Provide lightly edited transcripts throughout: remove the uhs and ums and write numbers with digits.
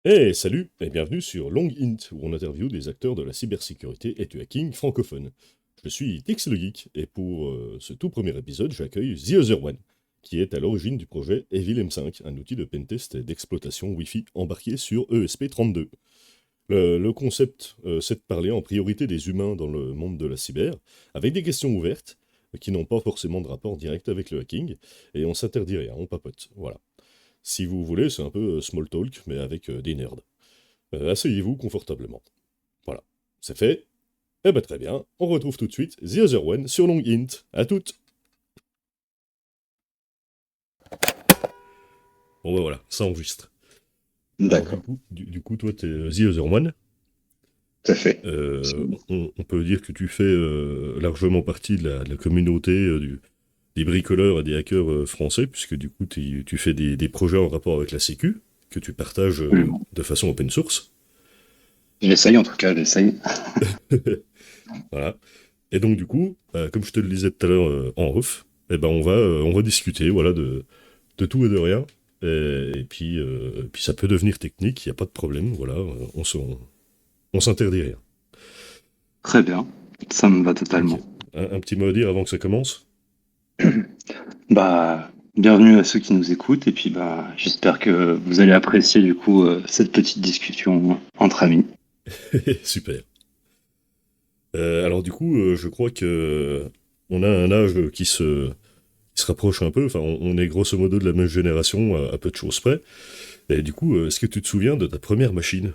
Hey, salut et bienvenue sur Long Int, où on interviewe des acteurs de la cybersécurité et du hacking francophone. Je suis Tix le Geek, et pour ce tout premier épisode, j'accueille The Other One, qui est à l'origine du projet Evil M5, un outil de pentest et d'exploitation Wi-Fi embarqué sur ESP32. Le concept, c'est de parler en priorité des humains dans le monde de la cyber, avec des questions ouvertes, qui n'ont pas forcément de rapport direct avec le hacking, et on s'interdit rien, on papote, voilà. Si vous voulez, c'est un peu small talk, mais avec des nerds. Asseyez-vous confortablement. Voilà, c'est fait. Eh ben très bien, on retrouve tout de suite The Other One sur Long Int. À toutes. Bon bah voilà, ça enregistre. Alors D'accord, du coup toi t'es The Other One. tout à fait. On peut dire que tu fais largement partie de la communauté des bricoleurs et des hackers français, puisque du coup tu fais des projets en rapport avec la Sécu, que tu partages Absolument. de façon open source. J'essaye en tout cas, j'essaye. Voilà. Et donc du coup, comme je te le disais tout à l'heure en off, eh ben on va discuter voilà de tout et de rien. Et puis ça peut devenir technique, il n'y a pas de problème, voilà, on s'interdit rien. Très bien, ça me va Ok. totalement. Un petit mot à dire avant que ça commence. Bienvenue à ceux qui nous écoutent et puis j'espère que vous allez apprécier du coup cette petite discussion entre amis. Super. Alors du coup, je crois que on a un âge qui se rapproche un peu, enfin on est grosso modo de la même génération à peu de choses près. Et du coup, est-ce que tu te souviens de ta première machine?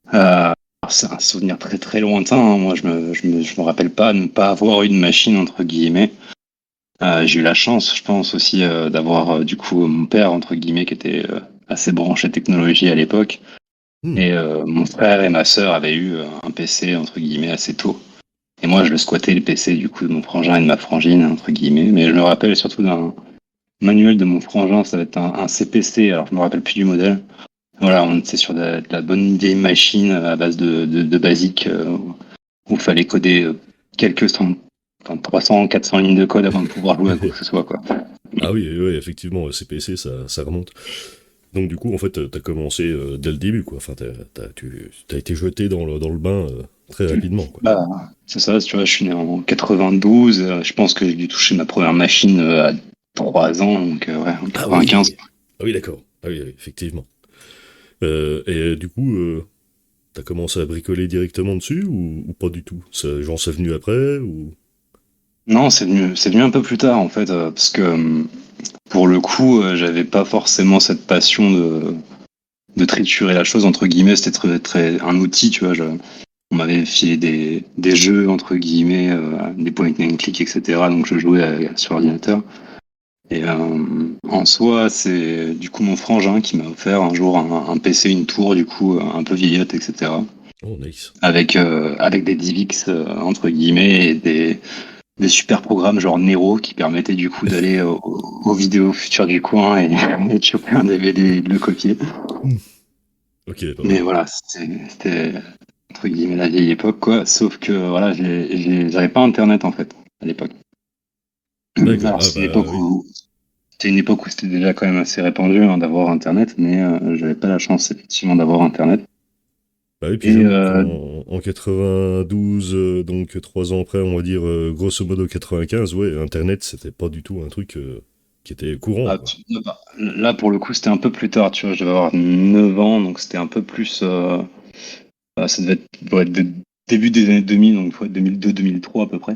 Alors, c'est un souvenir très très lointain, hein. Moi, je me rappelle pas ne pas avoir eu de machine entre guillemets. J'ai eu la chance, je pense aussi, d'avoir du coup mon père entre guillemets qui était assez branché technologie à l'époque. Hmm. Et mon frère et ma sœur avaient eu un PC entre guillemets assez tôt. Et moi, je le squattais le PC du coup de mon frangin et de ma frangine entre guillemets. Mais je me rappelle surtout d'un manuel de mon frangin, ça va être un CPC. Alors je me rappelle plus du modèle. Voilà, on était sur de la bonne vieille machine à base de basique où il fallait coder quelques cent, enfin, 300, 400 lignes de code avant de pouvoir jouer à quoi que ce soit quoi. Ah oui, oui, oui, effectivement, CPC, ça remonte. Donc du coup, en fait, t'as commencé dès le début, quoi. Enfin, t'as été jeté dans le bain très rapidement, quoi. Bah, c'est ça, tu vois, je suis né en 92. Je pense que j'ai dû toucher ma première machine à 3 ans, donc ouais, en Ah 95. oui, ah oui, d'accord. Ah oui, oui, effectivement. Et du coup, t'as commencé à bricoler directement dessus ou pas du tout? Genre, c'est venu après ou... Non, c'est venu un peu plus tard en fait, parce que pour le coup, j'avais pas forcément cette passion de triturer la chose entre guillemets. C'était très, très un outil, tu vois. On m'avait filé des jeux entre guillemets, des point and click, etc. Donc je jouais sur ordinateur. Et en soi, c'est du coup mon frangin qui m'a offert un jour un PC, une tour, du coup un peu vieillotte, etc. Oh, nice. Avec des DivX entre guillemets et des super programmes genre Nero qui permettaient du coup d'aller aux vidéos futures du coin et de choper un DVD et de le copier. Hmm. Ok, pas Mais mal. voilà, c'était entre guillemets la vieille époque quoi. Sauf que voilà, j'avais pas internet en fait à l'époque. D'accord, Alors ah bah oui. c'était une époque où c'était déjà quand même assez répandu hein, d'avoir internet, mais j'avais pas la chance effectivement d'avoir internet. Bah oui, puis Et j'avoue qu'en 92, donc 3 ans après, on va dire grosso modo 95, ouais, Internet, c'était pas du tout un truc qui était courant, ah, quoi. là pour le coup c'était un peu plus tard, tu vois, je devais avoir 9 ans, donc c'était un peu plus. Ça doit être début des années 2000, donc ouais, 2002-2003 à peu près.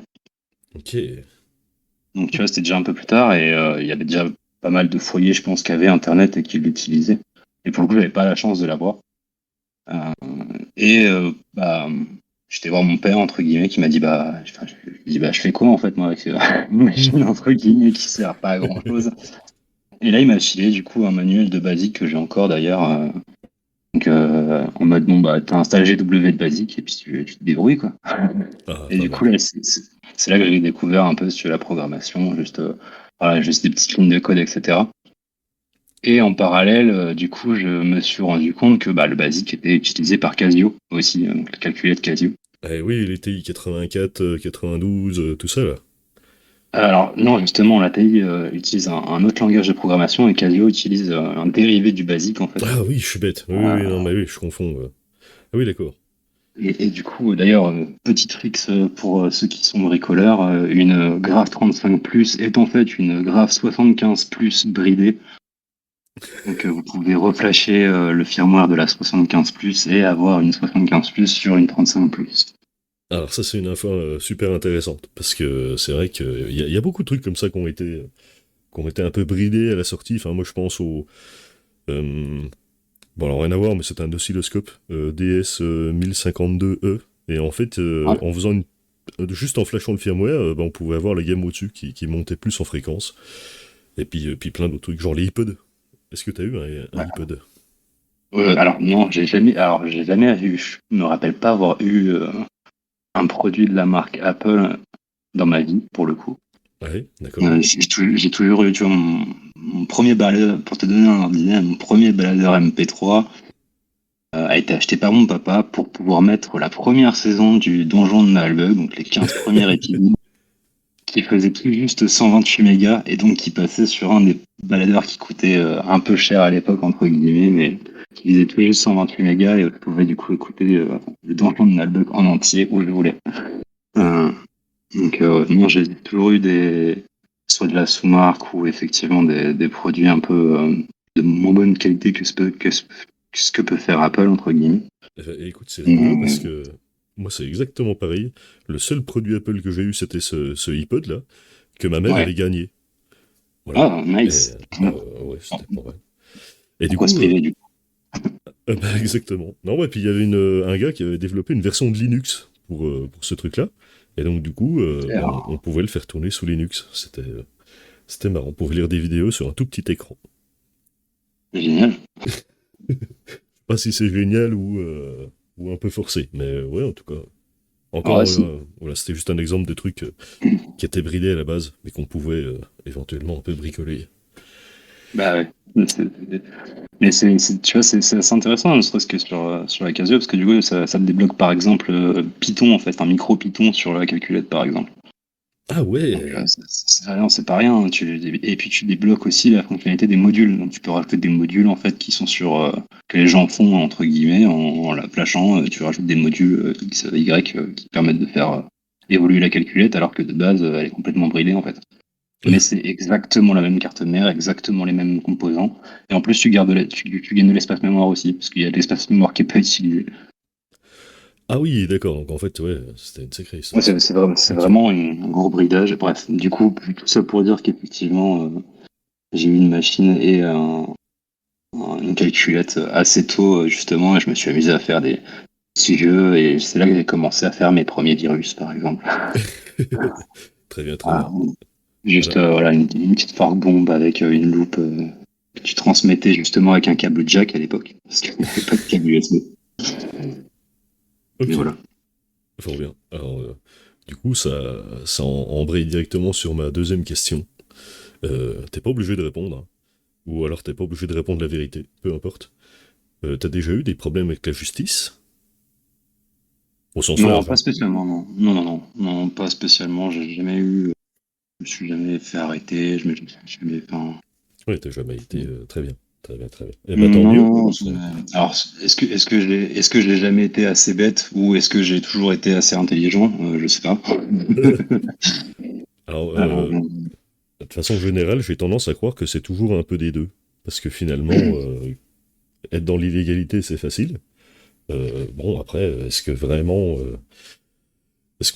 Ok. Donc tu vois, c'était déjà un peu plus tard et il y avait déjà pas mal de foyers, je pense, qui avaient Internet et qui l'utilisaient. Et pour le coup, j'avais pas la chance de l'avoir. Euh, et j'étais voir mon père, entre guillemets, qui m'a dit, je lui dis, je fais quoi en fait, moi, avec une Hmm. machine, entre guillemets, qui sert pas à grand chose. Et là, il m'a filé, du coup, un manuel de basique que j'ai encore d'ailleurs. Donc, en mode, bon, bah, t'as installé GW de basique et puis tu te débrouilles, quoi. Ah, Et pas du mal. coup, là, c'est là que j'ai découvert un peu sur la programmation, juste, voilà, juste des petites lignes de code, etc. Et en parallèle, du coup, je me suis rendu compte que le basique était utilisé par Casio aussi, la calculette Casio. Eh oui, les TI 84, 92, tout ça, là. Alors non, justement, l'API utilise un autre langage de programmation et Casio utilise un dérivé du basique en fait. Ah oui, je suis bête. Oui, oui, oui, non, Euh, mais oui, je confonds. Ah oui, d'accord. et du coup, d'ailleurs, petit tricks pour ceux qui sont bricoleurs, une Graph 35 Plus est en fait une Graph 75 Plus bridée. Donc vous pouvez reflasher le firmware de la 75 Plus et avoir une 75 Plus sur une 35 Plus. Alors ça, c'est une info super intéressante, parce que c'est vrai qu'il y a beaucoup de trucs comme ça qui ont été un peu bridés à la sortie. Enfin, moi, je pense au... euh, bon, alors rien à voir, mais c'est un oscilloscope DS 1052E. Et en fait, Ouais. en faisant juste en flashant le firmware, bah, on pouvait avoir la gamme au-dessus qui montait plus en fréquence. Et puis plein d'autres trucs, genre les iPods. Est-ce que t'as eu un Ouais. iPod? Alors non, j'ai jamais eu, je me rappelle pas avoir eu un produit de la marque Apple dans ma vie, pour le coup. Ouais, d'accord. J'ai toujours eu, tu vois, mon premier baladeur, pour te donner un ordre d'idée, mon premier baladeur MP3 a été acheté par mon papa pour pouvoir mettre la première saison du Donjon de Nalbug, donc les 15 premiers épisodes, qui faisait tout juste 128 mégas et donc qui passait sur un des baladeurs qui coûtait un peu cher à l'époque, entre guillemets, mais qui faisait tout juste 128 mégas et je pouvais du coup écouter le Donjon de Nalbug en entier où je voulais. Euh, non, j'ai toujours eu soit de la sous-marque ou effectivement des produits un peu de moins bonne qualité que ce que peut faire Apple, entre guillemets. Et écoute, c'est rigolo parce Hum. que moi, c'est exactement pareil. Le seul produit Apple que j'ai eu, c'était ce iPod là, que ma mère Ouais. avait gagné. Voilà. Ah, Et nice. bah ouais, c'était pas mal. Et du Pourquoi se coup, priver du coup? bah, exactement. Non, ouais, puis il y avait un gars qui avait développé une version de Linux pour ce truc-là. Et donc, du coup, bah, on pouvait le faire tourner sous Linux. C'était marrant. On pouvait lire des vidéos sur un tout petit écran. Génial. Pas si c'est génial ou un peu forcé, mais ouais, en tout cas. Ah ouais, Encore, si. voilà, c'était juste un exemple de trucs qui étaient bridés à la base, mais qu'on pouvait éventuellement un peu bricoler. Bah ouais. Mais tu vois, c'est assez intéressant, ne serait-ce que sur la Casio, parce que du coup, ça te débloque par exemple Python, en fait, un micro Python sur la calculette, par exemple. Ah Donc, ouais. c'est pas rien, hein. Et puis tu débloques aussi la fonctionnalité des modules. Donc tu peux rajouter des modules en fait qui sont que les gens font entre guillemets en la flashant. Tu rajoutes des modules X, Y qui permettent de faire évoluer la calculette alors que de base elle est complètement bridée en fait. Mais c'est exactement la même carte mère, exactement les mêmes composants. Et en plus tu gagnes de l'espace mémoire aussi parce qu'il y a de l'espace mémoire qui est pas utilisé. Ah oui, d'accord. Donc en fait, ouais, c'était une sacrée Ouais, histoire, ça. c'est Ok. vraiment un gros bridage. Bref, du coup, tout ça pour dire qu'effectivement, j'ai eu une machine et une calculette assez tôt, justement, et je me suis amusé à faire des petits jeux, et c'est là que j'ai commencé à faire mes premiers virus, par exemple. Très bien, très bien. Voilà. Juste Voilà. voilà, une petite fork bombe avec une loupe que tu transmettais justement avec un câble jack à l'époque, parce qu'il n'y avait pas de câble USB. Mais Ok. voilà. Fort bien. Alors, du coup, ça embraye directement sur ma deuxième question. T'es pas obligé de répondre, hein. Ou alors t'es pas obligé de répondre la vérité, peu importe. T'as déjà eu des problèmes avec la justice? Au sens Non, large, pas hein. spécialement, non. Non, non, non. Non, pas spécialement. J'ai jamais eu. Je me suis jamais fait arrêter. Je me suis jamais. Enfin, Ouais, t'as jamais été très bien. Très bien, très bien. Eh ben tant non, mieux. non, Ouais. alors, est-ce que je l'ai jamais été assez bête ou est-ce que j'ai toujours été assez intelligent? Je sais pas. Alors, Euh, de façon générale, j'ai tendance à croire que c'est toujours un peu des deux. Parce que finalement, être dans l'illégalité, c'est facile. Bon, après, est-ce qu'on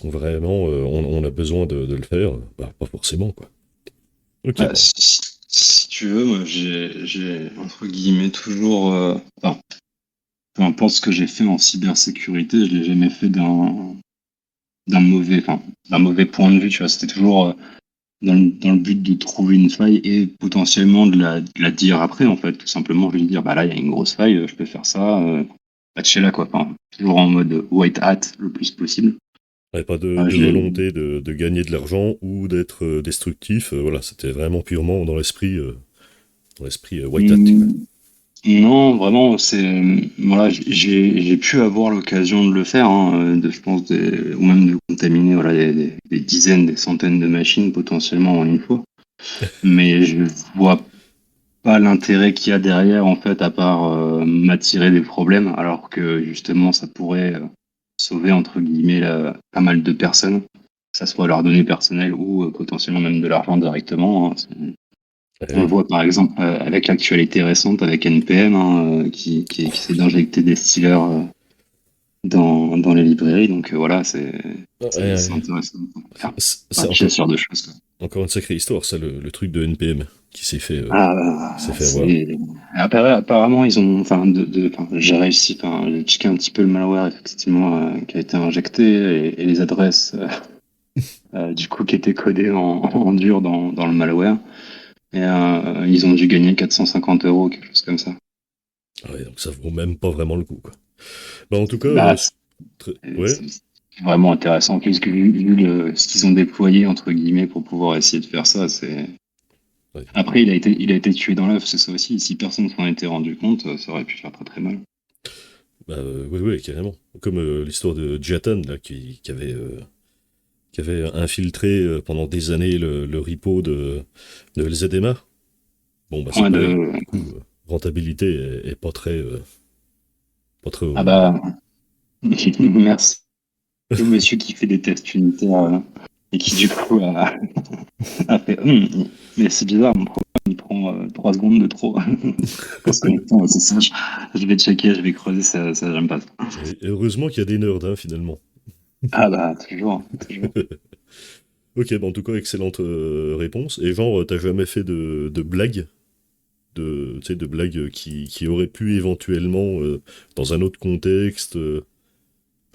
vraiment, on a besoin de le faire? Bah, pas forcément, quoi. Ok, bah, bon. si tu veux, moi, entre guillemets toujours. Enfin, peu importe ce que j'ai fait en cybersécurité, je l'ai jamais fait d'un mauvais point de vue. Tu vois, c'était toujours dans le but de trouver une faille et potentiellement de la dire après, en fait. Tout simplement, je vais dire, bah là, il y a une grosse faille, je peux faire ça, patchez-la, quoi. Enfin, toujours en mode white hat le plus possible. Ouais, pas de Je l'ai. volonté de gagner de l'argent ou d'être destructif. Voilà, c'était vraiment purement dans l'esprit white hat, quoi. Hmm, Non, vraiment, voilà, j'ai pu avoir l'occasion de le faire, hein, je pense, ou même de contaminer voilà, des dizaines, des centaines de machines potentiellement en une fois. Mais je vois pas l'intérêt qu'il y a derrière, en fait, à part m'attirer des problèmes, alors que justement, ça pourrait sauver, entre guillemets, pas mal de personnes, que ça soit leurs données personnelles ou potentiellement même de l'argent directement, hein. On le Ouais. voit par exemple avec l'actualité récente avec NPM, hein, qui essaie d'injecter des stealers dans les librairies. Donc voilà, Ouais, c'est ouais. intéressant. Enfin, C'est patcher encore, ce genre de choses, quoi. encore une sacrée histoire, ça, le truc de NPM qui s'est fait avoir. Apparemment, ils ont, enfin, j'ai réussi, enfin, j'ai checké un petit peu le malware effectivement qui a été injecté et les adresses du coup qui étaient codées en dur dans le malware. Et ils ont dû gagner 450 €, quelque chose comme ça. Ah ouais, donc ça vaut même pas vraiment le coup, quoi. Bah, en tout cas, Bah, ouais. c'est vraiment intéressant. Puisque vu ce qu'ils ont déployé, entre guillemets, pour pouvoir essayer de faire ça, c'est. Ouais. Après, il a été tué dans l'œuf, c'est ça aussi. Si personne s'en était rendu compte, ça aurait pu faire très très mal. Bah, ouais, ouais, carrément. Comme l'histoire de Jatan, là, qui avait infiltré pendant des années le repo de LZMA. Bon, bah, c'est Ouais, pareil. Du coup, rentabilité est pas très. Pas très Ah au- bah, merci au monsieur qui fait des tests unitaires et qui du coup a fait mais c'est bizarre, mon programme il prend 3 secondes de trop pour se connecter au SSH. Je vais checker, je vais creuser, ça j'aime pas ça. Et heureusement qu'il y a des nerds, hein, finalement. Ah bah, toujours, toujours. Ok, bah en tout cas, excellente réponse. Et genre, t'as jamais fait de blagues tu sais, de blagues qui auraient pu éventuellement, dans un autre contexte,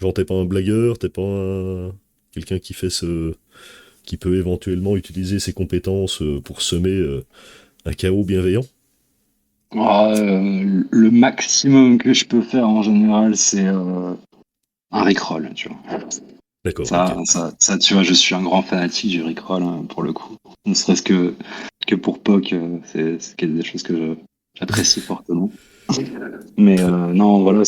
genre t'es pas un blagueur, t'es pas quelqu'un qui peut éventuellement utiliser ses compétences pour semer un chaos bienveillant. Le maximum que je peux faire en général, c'est un Rickroll, tu vois. D'accord, ok. Ça, tu vois, je suis un grand fanatique du Rickroll, hein, pour le coup. Ne serait-ce que pour POC, c'est des choses que j'apprécie fortement. Mais non, voilà,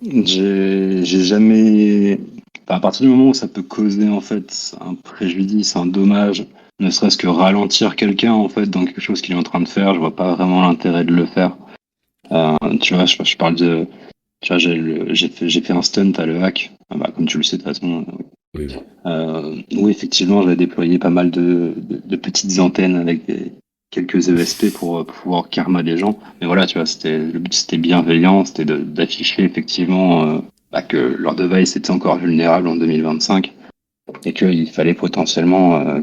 j'ai jamais. Enfin, à partir du moment où ça peut causer en fait un préjudice, un dommage, ne serait-ce que ralentir quelqu'un en fait dans quelque chose qu'il est en train de faire, je vois pas vraiment l'intérêt de le faire. Tu vois, je parle de. Tu vois, j'ai fait un stunt à Le Hack, ah bah, comme tu le sais de toute façon, Oui, oui. où effectivement j'avais déployé pas mal de petites antennes avec quelques ESP pour pouvoir karma des gens. Mais voilà, tu vois, le but c'était bienveillant, c'était d'afficher effectivement que leur device était encore vulnérable en 2025 et qu'il fallait potentiellement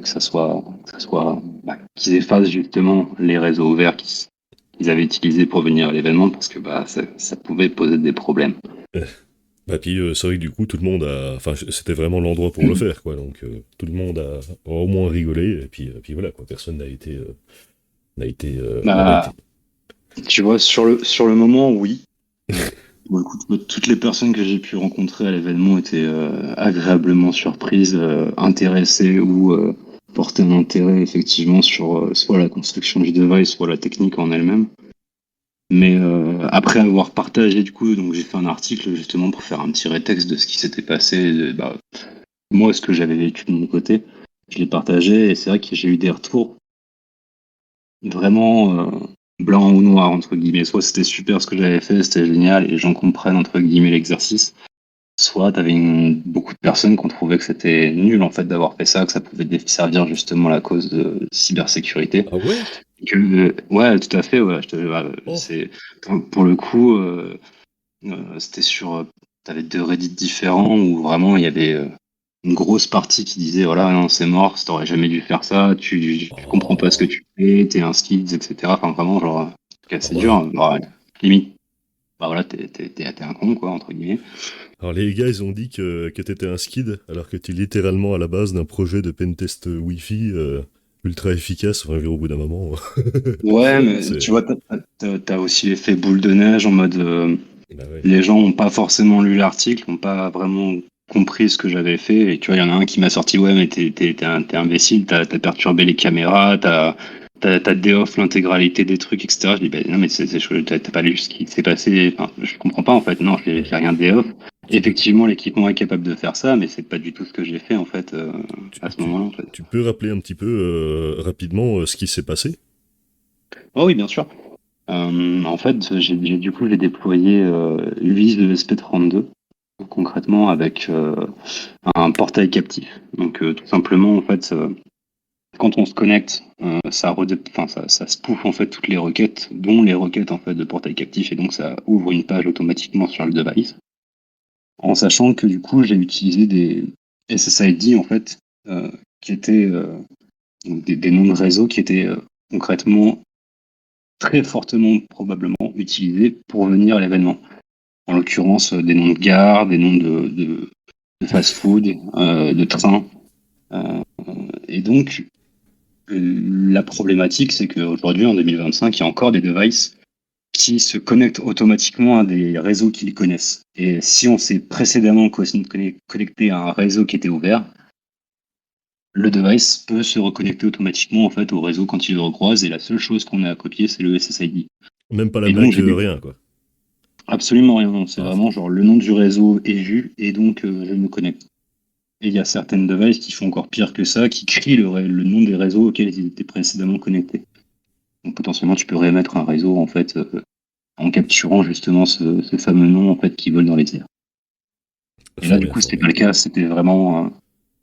qu'ils effacent justement les réseaux ouverts qu'ils avaient utilisés pour venir à l'événement parce que ça pouvait poser des problèmes. Bah puis c'est vrai que du coup tout le monde a, enfin c'était vraiment l'endroit pour le faire quoi, donc tout le monde a au moins rigolé et puis voilà quoi, personne n'a Bah, été. tu vois, sur le moment, oui. Bon, écoute, toutes les personnes que j'ai pu rencontrer à l'événement étaient agréablement surprises, intéressées ou portaient un intérêt effectivement sur soit la construction du device, soit la technique en elle-même. Mais après avoir partagé du coup, donc j'ai fait un article justement pour faire un petit rétexte de ce qui s'était passé, moi ce que j'avais vécu de mon côté, je l'ai partagé et c'est vrai que j'ai eu des retours vraiment blanc ou noir entre guillemets. Soit c'était super ce que j'avais fait, c'était génial et les gens comprennent entre guillemets l'exercice. Soit tu avais beaucoup de personnes qui ont trouvé que c'était nul en fait d'avoir fait ça, que ça pouvait desservir justement la cause de cybersécurité. Ah ouais? Ouais, tout à fait. Ouais, Oh. pour le coup, c'était sur. T'avais deux Reddit différents où vraiment il y avait une grosse partie qui disait voilà, non, c'est mort, t'aurais jamais dû faire ça, tu comprends pas ce que Oh. tu fais, t'es un skid, etc. Enfin, vraiment, genre, Ah c'est dur, bah. hein. Bah, limite, bah voilà, t'es un con, quoi, entre guillemets. Alors les gars ils ont dit que t'étais un skid alors que t'es littéralement à la base d'un projet de pentest Wi-Fi ultra efficace, enfin au bout d'un moment. Ouais, mais tu c'est. vois, t'as aussi l'effet boule de neige en mode Bah ouais. les gens ont pas forcément lu l'article, ont pas vraiment compris ce que j'avais fait. Et tu vois, il y en a un qui m'a sorti ouais, mais t'es imbécile, t'as perturbé les caméras, t'as déoff l'intégralité des trucs, etc. Je dis, ben non, mais t'as pas lu ce qui s'est passé. Enfin, je comprends pas, en fait. Non, j'ai rien déoff. Tu peux, Effectivement, l'équipement est capable de faire ça, mais c'est pas du tout ce que j'ai fait, en fait, tu, à ce tu- moment-là, en fait. tu peux rappeler un petit peu rapidement ce qui s'est passé? Oh oui, bien sûr. En fait, du coup, j'ai déployé 8 de SP32, concrètement, avec un portail captif. Donc, tout simplement, en fait, quand on se connecte, ça spoof en fait toutes les requêtes, dont les requêtes en fait de portail captif, et donc ça ouvre une page automatiquement sur le device. En sachant que du coup, j'ai utilisé des SSID en fait, qui étaient donc des noms de réseau qui étaient concrètement très fortement probablement utilisés pour venir à l'événement. En l'occurrence, des noms de gares, des noms de fast-food, de trains. Euh, et donc, la problématique, c'est qu'aujourd'hui, en 2025, il y a encore des devices qui se connectent automatiquement à des réseaux qu'ils connaissent. Et si on s'est précédemment connecté à un réseau qui était ouvert, le device peut se reconnecter automatiquement en fait au réseau quand il le recroise, et la seule chose qu'on a à copier, c'est le SSID. Même pas la Et donc, MAC, rien, quoi. absolument rien. Non. C'est Ah, vraiment genre le nom du réseau est vu, et donc je me connecte. Et il y a certaines devices qui font encore pire que ça, qui crient le nom des réseaux auxquels ils étaient précédemment connectés. Donc potentiellement, tu peux réémettre un réseau en fait en capturant justement ce fameux nom en fait qui vole dans les airs. Et là, fort du bien, coup, fort c'était bien. pas le cas. C'était vraiment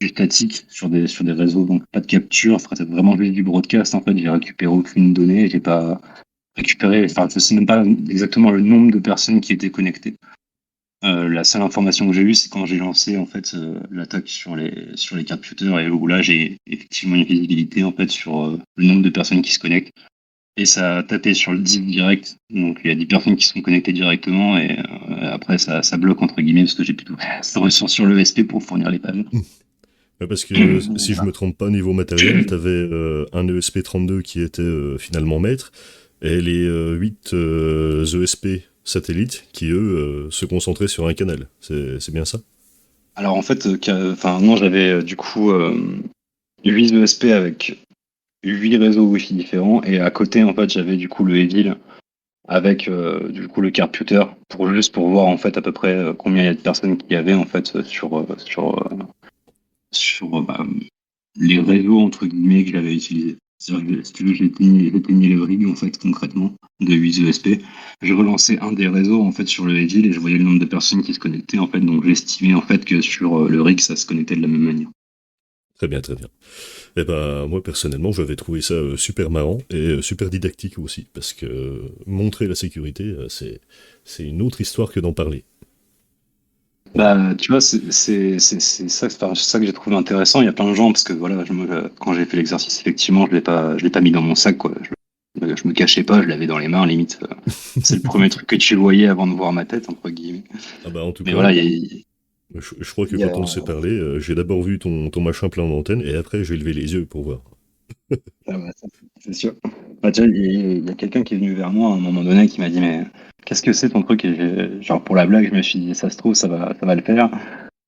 du statique sur des réseaux, donc pas de capture. Enfin, c'est vraiment juste du broadcast. En fait, j'ai récupéré aucune donnée. J'ai pas récupéré. Enfin, je sais même pas exactement le nombre de personnes qui étaient connectées. La seule information que j'ai eue, c'est quand j'ai lancé en fait l'attaque sur les computers, et où là j'ai effectivement une visibilité en fait sur le nombre de personnes qui se connectent. Et ça a tapé sur le div direct. Donc il y a des personnes qui sont connectées directement, et après ça bloque entre guillemets parce que j'ai plutôt de ressources sur le SP pour fournir les pannes. Ouais, parce que si je Voilà. me trompe pas, niveau matériel, t'avais un ESP32 qui était finalement maître, et les 8 ESP satellites qui, eux, se concentraient sur un canal. C'est bien ça? Alors en fait, enfin non, j'avais du coup 8 ESP avec 8 réseaux Wi-Fi différents, et à côté en fait j'avais du coup le Evil avec du coup le computer pour voir en fait à peu près combien il y a de personnes qu'il y avait en fait sur les réseaux entre guillemets que j'avais utilisés. C'est-à-dire que si tu veux, j'éteignais le rig en fait concrètement de 8 ESP. Je relançais un des réseaux en fait sur le Evil, et je voyais le nombre de personnes qui se connectaient en fait, donc j'estimais en fait que sur le rig ça se connectait de la même manière. Très bien, très bien. Et ben, moi, personnellement, j'avais trouvé ça super marrant et super didactique aussi, parce que montrer la sécurité, c'est une autre histoire que d'en parler. Voilà. Bah, tu vois, c'est ça, enfin, c'est ça que j'ai trouvé intéressant. Il y a plein de gens, parce que voilà, quand j'ai fait l'exercice, effectivement, je l'ai pas mis dans mon sac, quoi. Je me cachais pas, je l'avais dans les mains, limite. C'est le premier truc que tu voyais avant de voir ma tête, entre guillemets. Ah bah, en tout Mais cas, voilà, je crois que il y a- quand on s'est parlé, j'ai d'abord vu ton machin plein d'antenne, et après, j'ai levé les yeux pour voir. ah ouais, ça, c'est sûr. Bah, tu vois, il y a quelqu'un qui est venu vers moi à un moment donné qui m'a dit, mais qu'est-ce que c'est ton truc? Et genre, pour la blague, je me suis dit, ça se trouve, ça va le faire.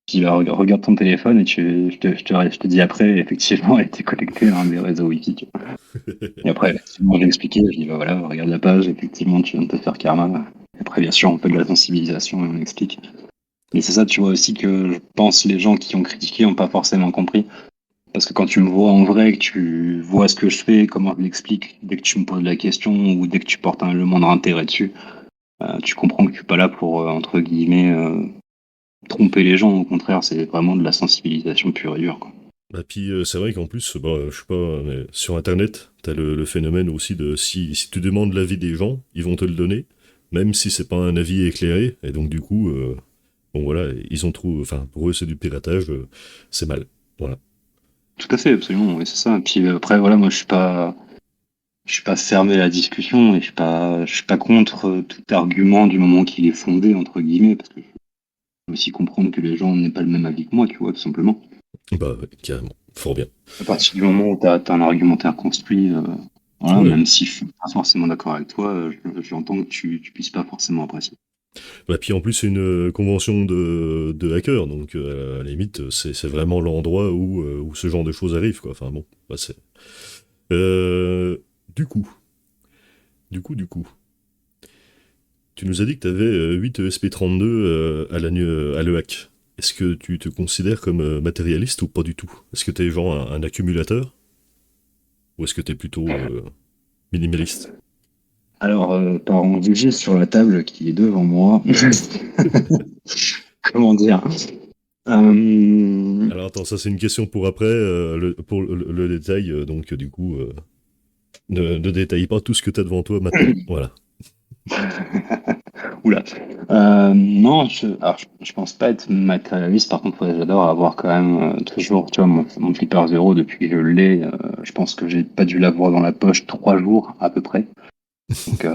Puis bah, regarde ton téléphone, et je te dis après, effectivement, elle était connectée à un des réseaux Wi-Fi. Tu vois. Et après, effectivement, je l'ai expliqué, je dis, bah voilà, regarde la page, effectivement, tu viens de te faire karma. Et après, bien sûr, on fait de la sensibilisation et on explique. Mais c'est ça, tu vois aussi que je pense les gens qui ont critiqué n'ont pas forcément compris. Parce que quand tu me vois en vrai, que tu vois ce que je fais, comment je l'explique, dès que tu me poses la question ou dès que tu portes le moindre intérêt dessus, tu comprends que je suis pas là pour, entre guillemets, tromper les gens. Au contraire, c'est vraiment de la sensibilisation pure et dure, quoi. Bah, puis c'est vrai qu'en plus, bah, je sais pas, mais sur Internet, t'as le phénomène aussi de si tu demandes l'avis des gens, ils vont te le donner, même si c'est pas un avis éclairé, et donc du coup, bon voilà, ils ont trop, enfin pour eux c'est du piratage, c'est mal. Voilà. Tout à fait, absolument, oui, c'est ça. Et puis après, voilà, moi, je suis pas fermé à la discussion, et je suis pas contre tout argument du moment qu'il est fondé, entre guillemets, parce que je peux aussi comprendre que les gens n'aient pas le même avis que moi, tu vois, tout simplement. Bah ouais, carrément, fort bien. À partir du moment où tu as un argumentaire construit, voilà, Ouais. même si je suis pas forcément d'accord avec toi, j'entends que tu puisses pas forcément apprécier. Bah puis en plus c'est une convention de hackers, donc à la limite c'est vraiment l'endroit où ce genre de choses arrive quoi. Enfin bon, bah c'est. Euh, du coup. Tu nous as dit que tu avais 8 ESP32 à l'EHAC. Est-ce que tu te considères comme matérialiste ou pas du tout? Est-ce que tu es genre un accumulateur? Ou est-ce que tu es plutôt minimaliste? Alors, par en juger sur la table qui est devant moi, comment dire? Euh, Alors attends, ça c'est une question pour après, pour le détail, donc du coup, ne détaille pas tout ce que tu as devant toi maintenant. Voilà. Oula. Non, je pense pas être matérialiste. Par contre, ouais, j'adore avoir quand même toujours, tu vois, mon Flipper Zero depuis que je l'ai. Je pense que j'ai pas dû l'avoir dans la poche 3 jours à peu près. Donc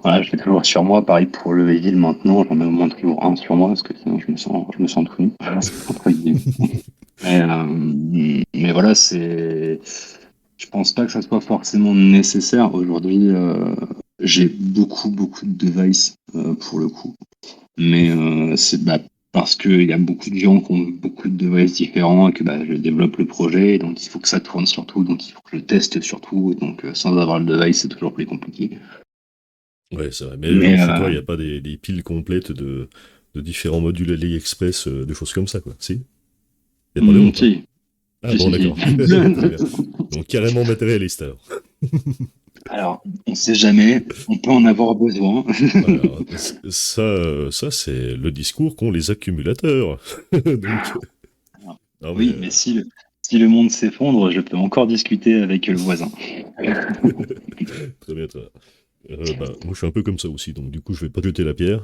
voilà, je l'ai toujours sur moi. Pareil pour le Evil maintenant, j'en ai au moins toujours un sur moi parce que sinon je me sens tout nu. Entre guillemets. Mais voilà, je pense pas que ça soit forcément nécessaire. Aujourd'hui, j'ai beaucoup de devices pour le coup. Mais c'est parce qu'il y a beaucoup de gens qui ont beaucoup de devices différents et que je développe le projet. Et donc il faut que ça tourne sur tout. Donc il faut que je le teste sur tout. Et donc sans avoir le device, c'est toujours plus compliqué. Ouais, c'est vrai. Mais genre Mais chez toi, il n'y a pas des piles complètes de différents modules AliExpress, des choses comme ça, quoi. Si? Y a pas de honte, hein. si, Ah si, bon, si, si. d'accord. Très bien. Donc carrément matérialiste alors. Alors, on sait jamais. On peut en avoir besoin. Alors, ça c'est le discours qu'ont les accumulateurs. Donc, non mais Oui, mais si le monde s'effondre, je peux encore discuter avec le voisin. très bien, très bien. Moi je suis un peu comme ça aussi, donc du coup je vais pas jeter la pierre.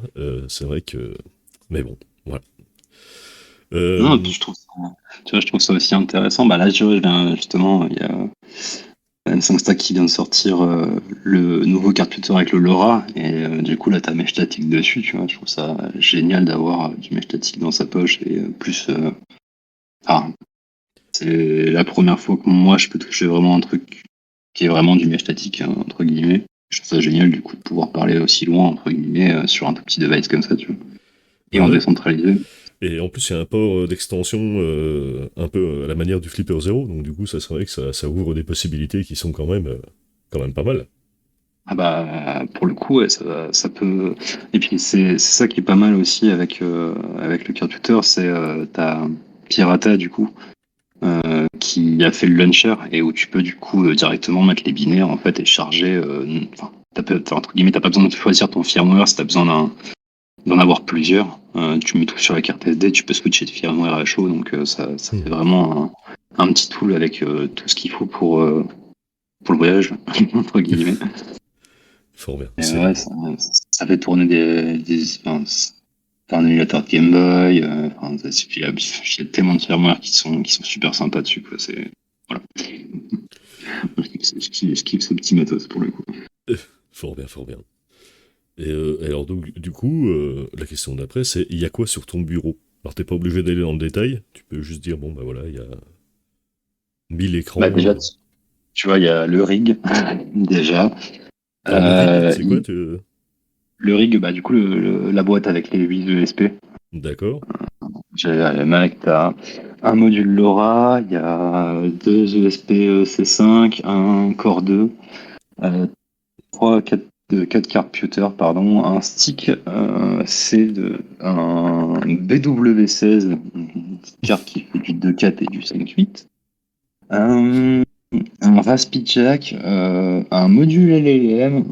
C'est vrai que, mais bon, voilà. Non, et puis Euh, je trouve ça aussi intéressant. Là, je viens, justement, il y a M5 Stack qui vient de sortir le nouveau carte avec le LoRa, et du coup, là, t'as mesh statique dessus, tu vois. Je trouve ça génial d'avoir du mesh statique dans sa poche, et plus. Ah, c'est la première fois que moi, je peux toucher vraiment un truc qui est vraiment du mesh statique, hein, entre guillemets. Je trouve ça génial, du coup, de pouvoir parler aussi loin, entre guillemets, sur un tout petit device comme ça, tu vois. Et bah en ouais. décentralisé. Et en plus il y a un port d'extension un peu à la manière du Flipper Zero, donc du coup ça c'est vrai que ça ouvre des possibilités qui sont quand même pas mal. Pour le coup, ouais, ça peut. Et puis c'est ça qui est pas mal aussi avec le cœur Twitter, c'est t'as Pirata du coup qui a fait le launcher et où tu peux du coup directement mettre les binaires en fait et charger. Enfin, entre guillemets, t'as pas besoin de choisir ton firmware si t'as besoin d'en avoir plusieurs. Tu mets tout sur la carte SD, tu peux switcher de firmware à chaud, donc ça fait Hmm. vraiment un petit tool avec tout ce qu'il faut pour le voyage entre guillemets. Fort bien. Et ouais, ça fait tourner enfin, c'est un émulateur de Game Boy. Enfin, il y a tellement de firmware qui sont super sympas dessus, quoi. Voilà. Je kiffe ce petit matos pour le coup. Fort bien, fort bien. Et alors donc du coup, la question d'après c'est il y a quoi sur ton bureau? Alors t'es pas obligé d'aller dans le détail, tu peux juste dire bon bah voilà, il y a 1000 écrans. Déjà, tu vois, il y a le rig, déjà. Alors le rig, Euh, c'est quoi il- le rig, du coup, la boîte avec les 8 ESP. D'accord. Mec, t'as un module LoRa, il y a deux ESP C5, un Core 2, 3, 4 cartes Pewter, pardon, un stick, c'est un BW16, une petite carte qui fait du 2.4 et du 5.8, un Raspi Jack, un module LLM,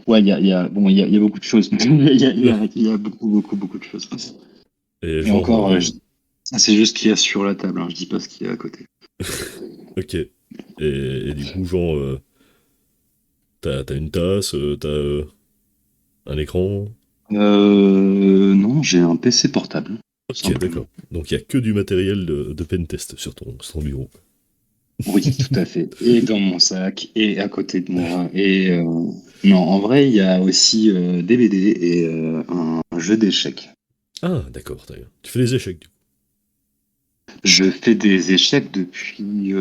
ouais, il y a beaucoup de choses. Il y a beaucoup de choses. Et Et genre, encore, ça c'est juste ce qu'il y a sur la table, hein, je dis pas ce qu'il y a à côté. ok. Et du coup, genre, t'as une tasse, t'as un écran. Non, j'ai un PC portable, tout Ok, simplement. d'accord. Donc il y a que du matériel de pentest sur ton bureau. Oui, tout à fait. Et dans mon sac, et à côté de moi. Et non, en vrai, il y a aussi des BD et un jeu d'échecs. Ah, d'accord, très bien. Tu fais des échecs, du coup. Je fais des échecs depuis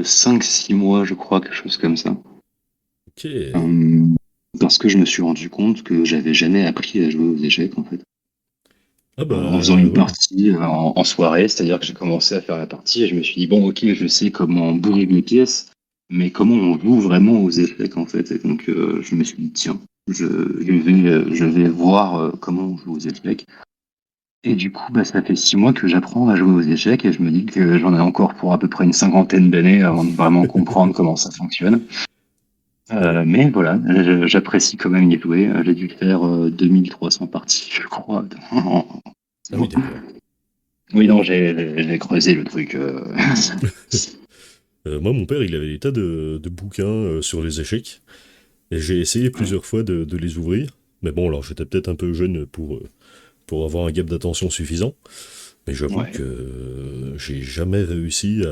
5-6 mois, je crois, quelque chose comme ça. Ok. Euh, Parce que je me suis rendu compte que j'avais jamais appris à jouer aux échecs, en fait. Ah En faisant une ouais. partie en soirée, c'est-à-dire que j'ai commencé à faire la partie et je me suis dit, bon, ok, je sais comment bourrer mes pièces, mais comment on joue vraiment aux échecs en fait. Et donc je me suis dit tiens, je vais voir comment on joue aux échecs. Et du coup, bah, ça fait 6 mois que j'apprends à jouer aux échecs et je me dis que j'en ai encore pour à peu près une cinquantaine d'années avant de vraiment comprendre comment ça fonctionne. Ouais. Mais voilà, j'apprécie quand même y jouer. J'ai dû faire 2300 parties, je crois. Ah oui, d'accord. Oui, non, j'ai creusé le truc. Moi, mon père, il avait des tas de bouquins sur les échecs, et j'ai essayé plusieurs fois de les ouvrir. Mais bon, alors j'étais peut-être un peu jeune pour avoir un gap d'attention suffisant. Mais j'avoue Ouais. que j'ai jamais réussi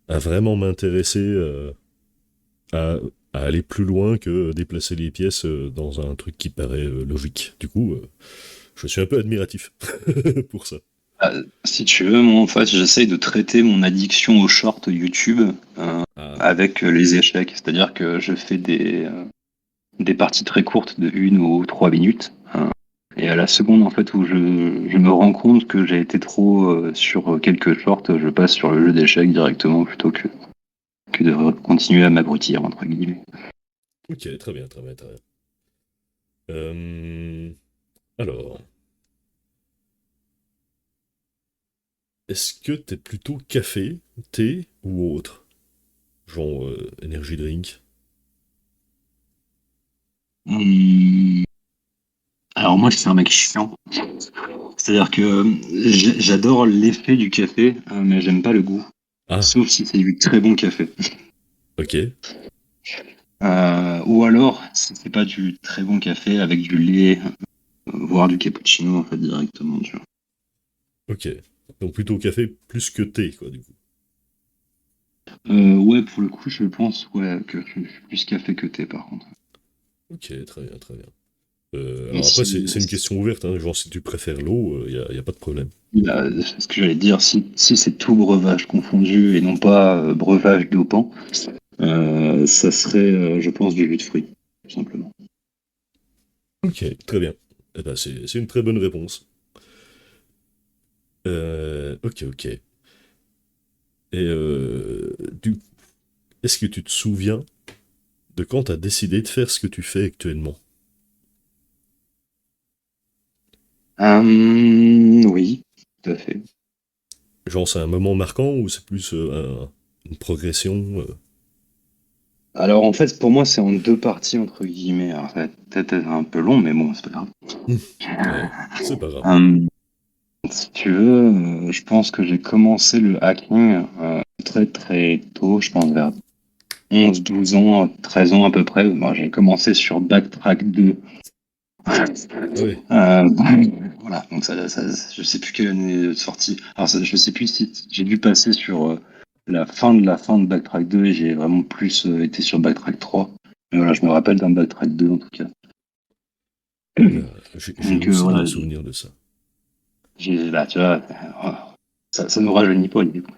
à vraiment m'intéresser à, à aller plus loin que déplacer les pièces dans un truc qui paraît logique. Du coup, je suis un peu admiratif pour ça. Si tu veux, moi, en fait, j'essaye de traiter mon addiction aux shorts YouTube Ah, avec les échecs. C'est-à-dire que je fais des parties très courtes de 1 ou 3 minutes. Et à la seconde, en fait, où je me rends compte que j'ai été trop sur quelques shorts, je passe sur le jeu d'échecs directement plutôt que de continuer à m'abrutir, entre guillemets. ok, très bien, très bien, très bien. Alors, est-ce que t'es plutôt café, thé ou autre? Genre energy drink. Hum, Alors moi, je suis un mec chiant. C'est-à-dire que j'adore l'effet du café, mais j'aime pas le goût. Ah, Sauf si c'est du très bon café. ok, Ou alors, si c'est pas du très bon café avec du lait, voire du cappuccino en fait directement, tu vois. ok. Donc plutôt café plus que thé, quoi, du coup. Ouais, pour le coup, je pense ouais, que je suis plus café que thé par contre. Ok, très bien, très bien. Mais Alors après, si, c'est une question ouverte, hein, genre si tu préfères l'eau, y a pas de problème. c'est ce que j'allais dire, si c'est tout breuvage confondu et non pas breuvage dopant, ça serait, je pense, du jus de fruits, tout simplement. Ok, très bien. Eh ben, c'est une très bonne réponse. Ok, ok. Et est-ce que tu te souviens de quand t'as décidé de faire ce que tu fais actuellement? Oui, tout à fait. Genre c'est un moment marquant ou c'est plus une progression Alors en fait, pour moi, c'est en deux parties entre guillemets. Alors, ça va peut-être être un peu long, mais bon, c'est pas grave. Hmm. Ouais, c'est pas grave. Euh, Si tu veux, je pense que j'ai commencé le hacking très très tôt, je pense vers 11, 12 ans, 13 ans à peu près. Moi, j'ai commencé sur Backtrack 2. Ah ouais, Voilà, donc je sais plus quelle année de sortie. Alors, je sais plus si j'ai dû passer sur la fin de Backtrack 2 et j'ai vraiment plus été sur Backtrack 3. Mais voilà, je me rappelle d'un Backtrack 2 en tout cas. j'ai Donc aussi un voilà, souvenir de ça. là, tu vois, ça nous rajeunit pas, du coup.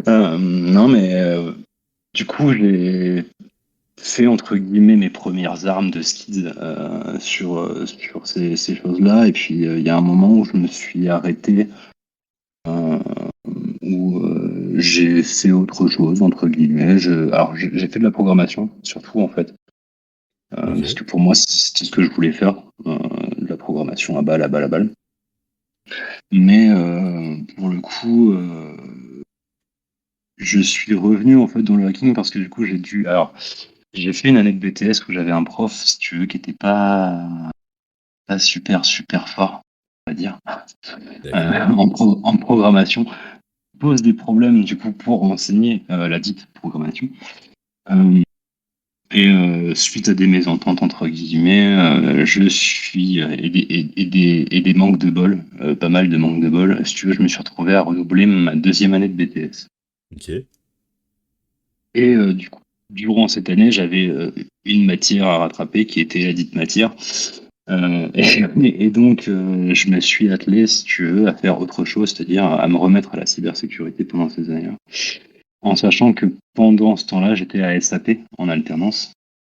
Non, mais du coup, j'ai fait entre guillemets mes premières armes de skid sur ces choses-là. Et puis, il y a un moment où je me suis arrêté, euh, où j'ai fait autre chose, entre guillemets. Alors, j'ai fait de la programmation, surtout en fait. Parce Ok. que pour moi, c'était ce que je voulais faire, de la programmation à balle, à balle, à balle. Mais pour le coup, je suis revenu en fait dans le hacking parce que du coup, j'ai dû. Alors, j'ai fait une année de BTS où j'avais un prof, si tu veux, qui était pas super, super fort, on va dire, D'accord. en programmation. Pose des problèmes, du coup, pour enseigner la dite programmation. Euh, Suite à des mésententes, entre guillemets, je suis. Et des manques de bol, pas mal de manques de bol. Si tu veux, je me suis retrouvé à redoubler ma deuxième année de BTS. Ok. Et du coup, durant cette année, j'avais une matière à rattraper qui était la dite matière. Et donc, je me suis attelé, si tu veux, à faire autre chose, c'est-à-dire à me remettre à la cybersécurité pendant ces années-là. En sachant que pendant ce temps-là, j'étais à SAP en alternance.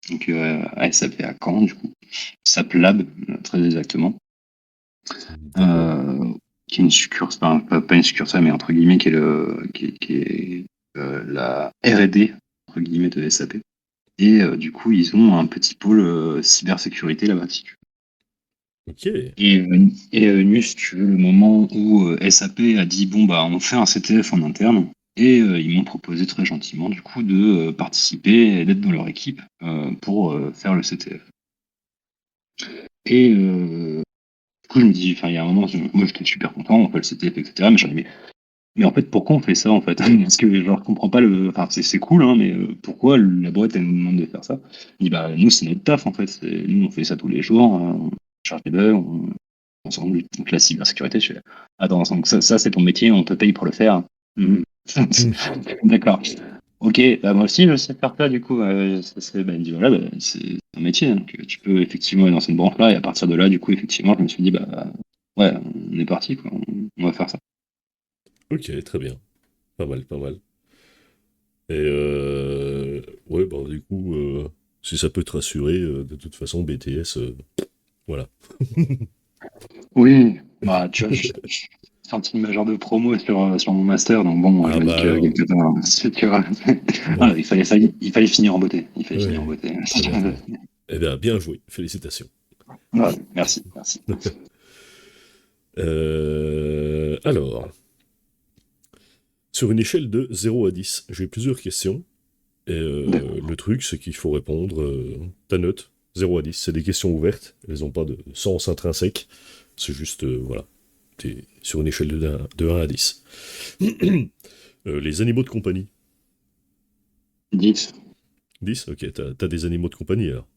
Donc, à SAP à Caen, du coup. SAP Lab, très exactement. D'accord. Euh, qui est une succursale, enfin, pas une succursale, mais entre guillemets, qui est la R&D entre guillemets de SAP. Et du coup, ils ont un petit pôle cybersécurité là-bas. Si tu Ok. veux. Et est venu, si tu veux, le moment où SAP a dit bon bah on fait un CTF en interne. Et ils m'ont proposé très gentiment du coup de participer et d'être dans leur équipe pour faire le CTF. Et du coup, je me dis, enfin, il y a un moment, moi j'étais super content, on fait le CTF, etc. Mais j'en ai mais en fait, pourquoi on fait ça en fait? Parce que genre, je comprends pas le. Enfin, c'est cool, hein, mais pourquoi la boîte elle nous demande de faire ça? Je dis bah nous c'est notre taf en fait. Nous on fait ça tous les jours, on charge des bugs, on s'en lutte contre la cybersécurité. Je fais, attends, donc ça c'est ton métier, on te paye pour le faire. Mhm. D'accord. Ok, bah moi aussi je sais faire ça du coup. Il me dit voilà, bah, c'est un métier, donc tu peux effectivement aller dans cette branche-là et à partir de là, du coup effectivement, je me suis dit bah ouais, on est parti quoi, on va faire ça. Ok, très bien. Pas mal, pas mal. Et ouais, bah du coup, si ça peut te rassurer, de toute façon, BTS, voilà. Oui, bah tu vois, j'ai senti une majeure de promo sur mon master, donc bon, je Ah me dis bah que alors, quelque part, tu vois, bon, ah, il fallait finir en beauté. Il fallait finir en ouais, beauté. très bien, très bien. Eh bien, bien joué, félicitations. Ouais, merci, merci. Alors, sur une échelle de 0 à 10, j'ai plusieurs questions. Et D'accord. le truc, c'est qu'il faut répondre ta note, 0 à 10. C'est des questions ouvertes, elles n'ont pas de sens intrinsèque. C'est juste, voilà, t'es sur une échelle de 1 à 10. Les animaux de compagnie. 10. 10. Ok, t'as des animaux de compagnie alors.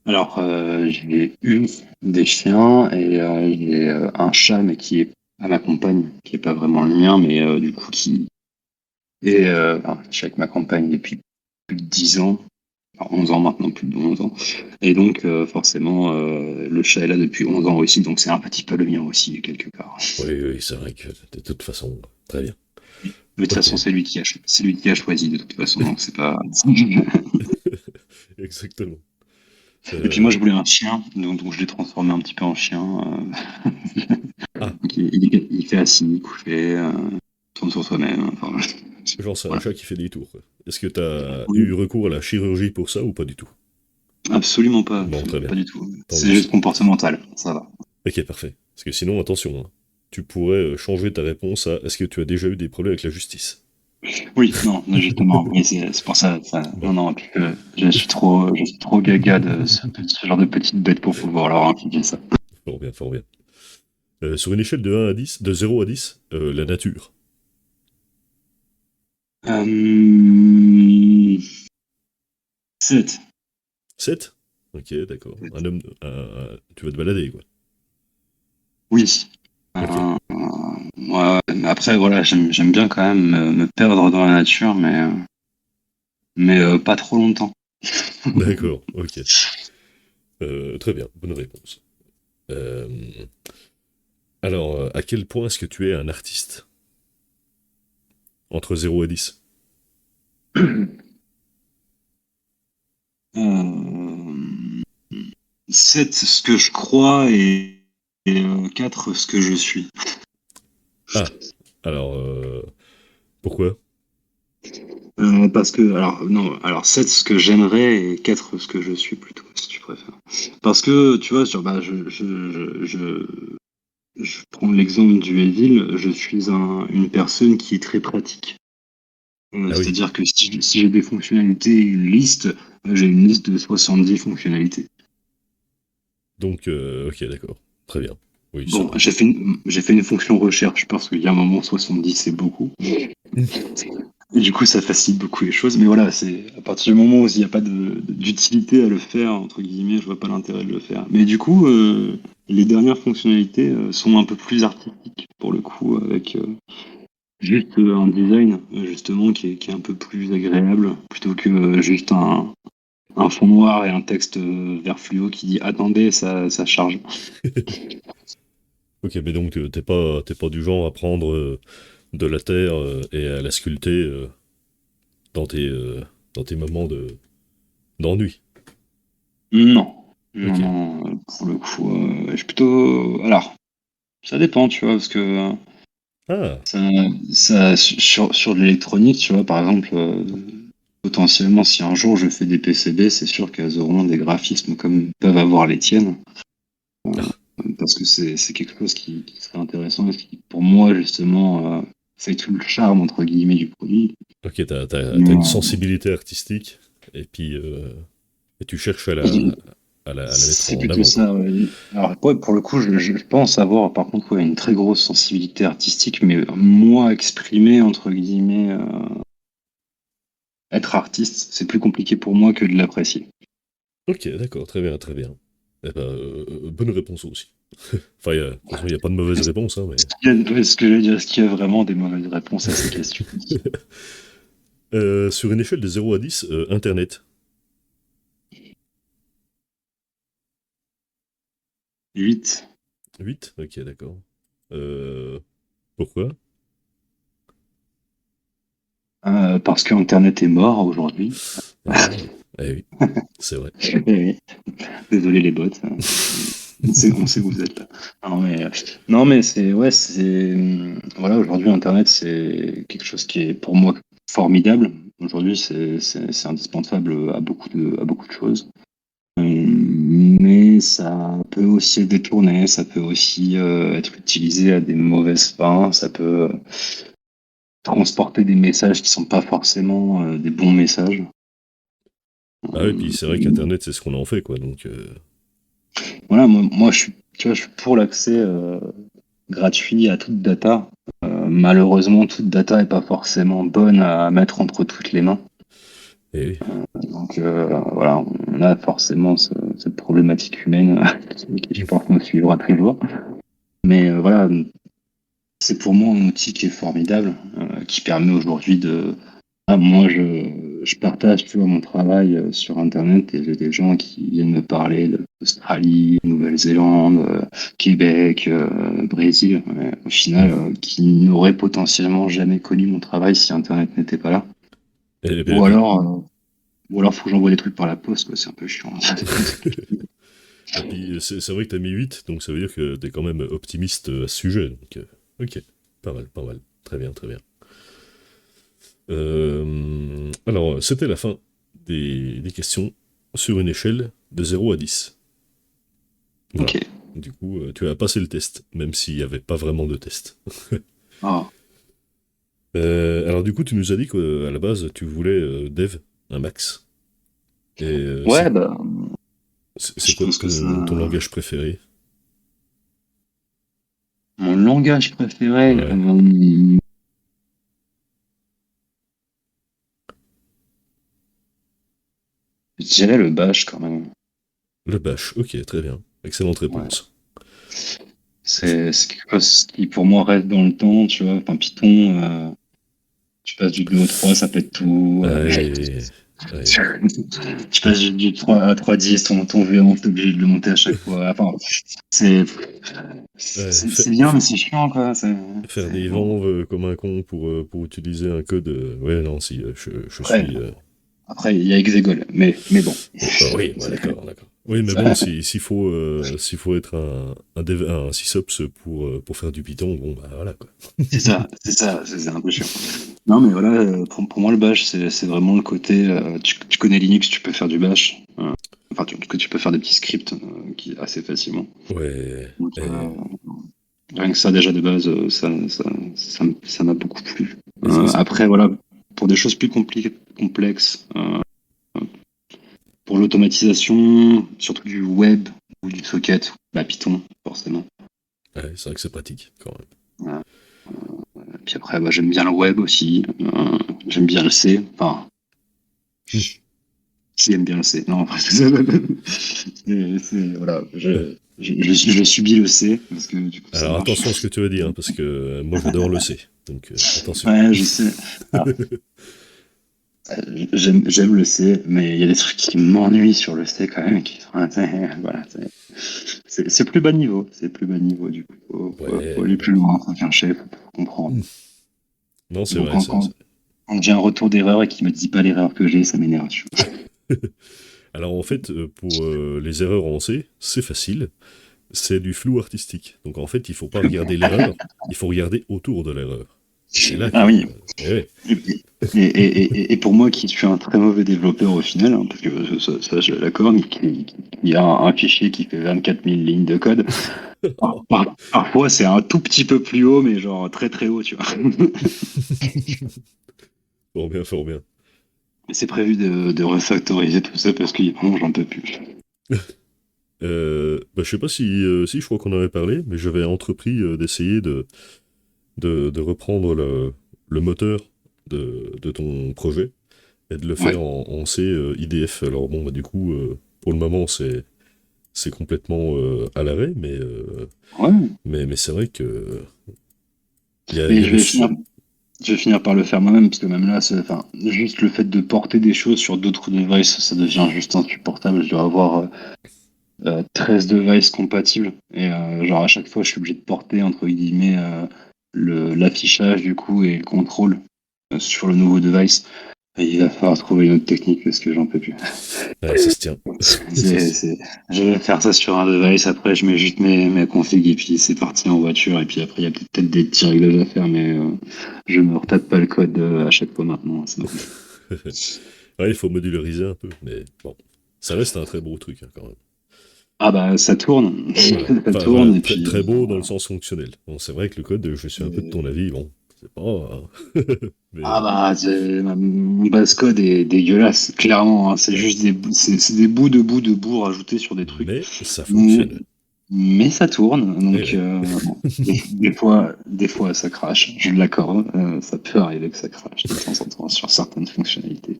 Alors, j'ai eu des chiens et j'ai un chat, mais qui est à ma compagne, qui est pas vraiment le mien, mais du coup qui est, enfin, je suis avec ma compagne depuis plus de 10 ans, enfin, 11 ans maintenant, plus de 11 ans. Et donc, forcément, le chat est là depuis 11 ans aussi, donc c'est un petit peu le mien aussi, quelque part. Oui, oui, c'est vrai que de toute façon, très bien. Mais de toute Ok, façon, c'est lui qui a choisi, de toute façon, donc c'est pas. exactement. Et puis moi, Euh, je voulais un chien, donc je l'ai transformé un petit peu en chien. ah, Donc, il fait assis, couché, tourne sur soi-même. Enfin, genre c'est un voilà. chat qui fait des tours, quoi. Est-ce que t'as eu Oui. recours à la chirurgie pour ça ou pas du tout? Bon, très Absolument bien. pas du tout. Tant C'est mieux. juste comportemental, ça va. Ok, parfait. Parce que sinon, attention, hein. Tu pourrais changer ta réponse à est-ce que tu as déjà eu des problèmes avec la justice? Oui, non, non, justement, oui, c'est pour ça, Bon, non, non, puis que je suis trop gaga de ce genre de petite bête pour pouvoir leur infliger ça. fort bien, fort bien. Sur une échelle de 1 à 10, de 0 à 10, la nature. Euh, 7. 7. Ok, d'accord. Un homme, tu vas te balader, quoi. Oui. Ok, Ouais, mais après, voilà, j'aime bien quand même me perdre dans la nature, mais pas trop longtemps. d'accord, ok. Très bien, bonne réponse. Euh, alors, à quel point est-ce que tu es un artiste? Entre 0 et 10. Euh, 7, ce que je crois, et 4, ce que je suis. Ah, alors, pourquoi? Parce que, alors, non, alors 7, ce que j'aimerais, et 4, ce que je suis plutôt, si tu préfères. Parce que, tu vois, bah, je prends l'exemple du Evil, je suis une personne qui est très pratique. Ah oui, C'est-à-dire que si j'ai des fonctionnalités, une liste, j'ai une liste de 70 fonctionnalités. donc, ok, d'accord. Très bien. Oui, ça Bon, va. j'ai fait une fonction recherche parce qu'il y a un moment, 70 c'est beaucoup. Et du coup, ça facilite beaucoup les choses. Mais voilà, c'est à partir du moment où il n'y a pas d'utilité à le faire, entre guillemets, je vois pas l'intérêt de le faire. Mais du coup, les dernières fonctionnalités sont un peu plus artistiques pour le coup, avec juste un design justement qui est un peu plus agréable plutôt que juste un fond noir et un texte vert fluo qui dit attendez, ça charge. Ok, mais donc, t'es pas du genre à prendre de la terre et à la sculpter dans tes, euh, dans tes moments d'ennui. Non, non, Ok. non, pour le coup, je suis plutôt. Alors, ça dépend, tu vois, parce que Ah, Sur de l'électronique, tu vois, par exemple, potentiellement, si un jour je fais des PCB, c'est sûr qu'elles auront des graphismes comme peuvent avoir les tiennes, ah, parce que c'est quelque chose qui serait intéressant et qui, pour moi, justement, fait tout le charme, entre guillemets, du produit. ok, t'as une Mais, sensibilité artistique, et puis et tu cherches euh, à la mettre c'est en plutôt avant, quoi. ça, ouais. Alors, ouais, pour le coup, je pense avoir, par contre, ouais, une très grosse sensibilité artistique, mais moi, exprimer, entre guillemets, être artiste, c'est plus compliqué pour moi que de l'apprécier. Ok, d'accord, très bien, très bien. Eh ben, bonne réponse aussi. Enfin, de toute façon, il n'y a pas de mauvaise réponse, hein, mais... Ouais, ce que je veux dire, est-ce qu'il y a vraiment des mauvaises réponses à ces questions? Sur une échelle de 0 à 10, Internet. 8. 8. Ok, d'accord. Euh, Pourquoi? Parce que Internet est mort aujourd'hui. Ah, eh oui, c'est vrai. Eh oui. Désolé les bots. On sait où vous êtes là. Non mais c'est ouais c'est voilà, aujourd'hui Internet c'est quelque chose qui est pour moi formidable. Aujourd'hui c'est indispensable à beaucoup de choses. Mais ça peut aussi être détourné, ça peut aussi être utilisé à des mauvaises fins, ça peut transporter des messages qui sont pas forcément des bons messages. Ah oui, puis c'est vrai qu'Internet, c'est ce qu'on en fait, quoi, donc... Voilà, moi je suis, tu vois, je suis pour l'accès gratuit à toute data. Malheureusement, toute data n'est pas forcément bonne à mettre entre toutes les mains. eh oui. Donc voilà, on a forcément cette problématique humaine qui, je pense, nous suivra toujours. Mais voilà, c'est pour moi un outil qui est formidable, qui permet aujourd'hui de... Ah, moi, je partage, tu vois, mon travail sur Internet et j'ai des gens qui viennent me parler d'Australie, Nouvelle-Zélande, Québec, Brésil, mais au final, Mhm. qui n'auraient potentiellement jamais connu mon travail si Internet n'était pas là. Et Ou puis, alors, euh, ou alors, faut que j'envoie des trucs par la poste, quoi. C'est un peu chiant. et puis c'est vrai que t'as mis 8, donc ça veut dire que t'es quand même optimiste à ce sujet. Donc, ok, pas mal, pas mal. Très bien, très bien. Alors, c'était la fin des questions sur une échelle de 0 à 10. Ok. Voilà. Du coup, tu as passé le test, même s'il n'y avait pas vraiment de test. Ah. Alors du coup, tu nous as dit qu'à la base, tu voulais Dev, un max. Et Ouais, bah, c'est je quoi pense que ça. ton langage préféré? Mon langage préféré, Ouais, je dirais le bash quand même. le bash. Ok, très bien. Excellente Ouais. réponse. C'est quelque chose qui pour moi reste dans le temps, tu vois. Enfin, Python, tu passes du 2 au 3, ça pète tout. Ouais, ouais. Tu passes du 3 à 3.10, ton V1, t'es obligé de le monter à chaque fois. Enfin, c'est Ouais, c'est bien, mais c'est chiant, quoi. faire des vanves comme un con pour utiliser un code. Ouais, non, si, je Après, suis. après, il y a Exegol, mais bon. Oui, ouais, d'accord, d'accord. Oui, mais bon, s'il faut être un sysops pour faire du Python, bon, bah voilà, quoi. C'est un peu chiant. Non, mais voilà, pour moi, le bash, c'est vraiment le côté. Tu connais Linux, tu peux faire du bash. Enfin, que tu peux faire des petits scripts assez facilement. Ouais, Donc, rien que ça, déjà de base, ça m'a beaucoup plu. et c'est- Après, voilà, pour des choses plus complexes, pour l'automatisation, surtout du web ou du socket, bah Python, forcément. ouais, c'est vrai que c'est pratique, quand même. Voilà. Puis après, bah, j'aime bien le web aussi. J'aime bien le C. Enfin, Hmm. j'aime bien le C. Non, après, voilà, je subis le C parce que du coup, ça Alors marche. attention à ce que tu vas dire, hein, parce que moi j'adore le C, donc attention. Ouais, je sais. Alors, j'aime le C, mais il y a des trucs qui m'ennuient sur le C quand même. Voilà, c'est plus bas niveau. C'est plus bas niveau, du coup. Faut Ouais, aller bah, plus loin, faut chercher, faut comprendre. hmm. Non, Mais c'est bon, vrai, c'est vrai. quand j'ai un retour d'erreur et qu'il me dit pas l'erreur que j'ai, ça m'énerve. Alors en fait, pour les erreurs en C, c'est facile. c'est du flou artistique. Donc en fait, il faut pas regarder l'erreur, il faut regarder autour de l'erreur. C'est là que... Ah oui. eh ouais. Et pour moi, qui suis un très mauvais développeur au final, hein, parce que ça je l'accorde, qui a un fichier qui fait 24 000 lignes de code, parfois c'est un tout petit peu plus haut, mais genre très très haut, tu vois. Fort bien, fort bien. C'est prévu de refactoriser tout ça parce que vraiment j'en peux plus. Je sais pas si je crois qu'on en avait parlé, mais j'avais entrepris d'essayer de reprendre le moteur de ton projet et de le Ouais. faire en C IDF. Alors bon, bah, du coup, pour le moment, c'est complètement à l'arrêt, Ouais. mais c'est vrai que il Mais y a des... je vais finir par le faire moi-même parce que même là, enfin, juste le fait de porter des choses sur d'autres devices, ça devient juste insupportable. Je dois avoir 13 devices compatibles et genre à chaque fois, je suis obligé de porter entre guillemets l'affichage du coup et le contrôle sur le nouveau device. Et il va falloir trouver une autre technique parce que j'en peux plus. Ouais, ça se tient. C'est- c'est- Je vais faire ça sur un device, après je mets juste mes configs et puis c'est parti en voiture. Et puis après, il y a peut-être des petits réglages à faire, mais je me retape pas le code à chaque fois maintenant. C'est bon. Ouais, il faut modulariser un peu, mais bon, ça reste un très beau truc hein, quand même. Ah bah ça tourne, Voilà. ça Enfin, voilà, tourne et très, puis très beau dans le sens fonctionnel. Bon, c'est vrai que le code, je suis un peu de ton avis, bon, c'est pas... mais, ah bah mon base code est dégueulasse, clairement. Hein. C'est ouais. juste c'est des bouts de bouts rajoutés sur des trucs. Mais ça Mais, fonctionne. mais ça tourne, Eh donc ouais. bon, des fois ça crache, je l'accorde, ça peut arriver que ça crache de temps en temps sur certaines fonctionnalités.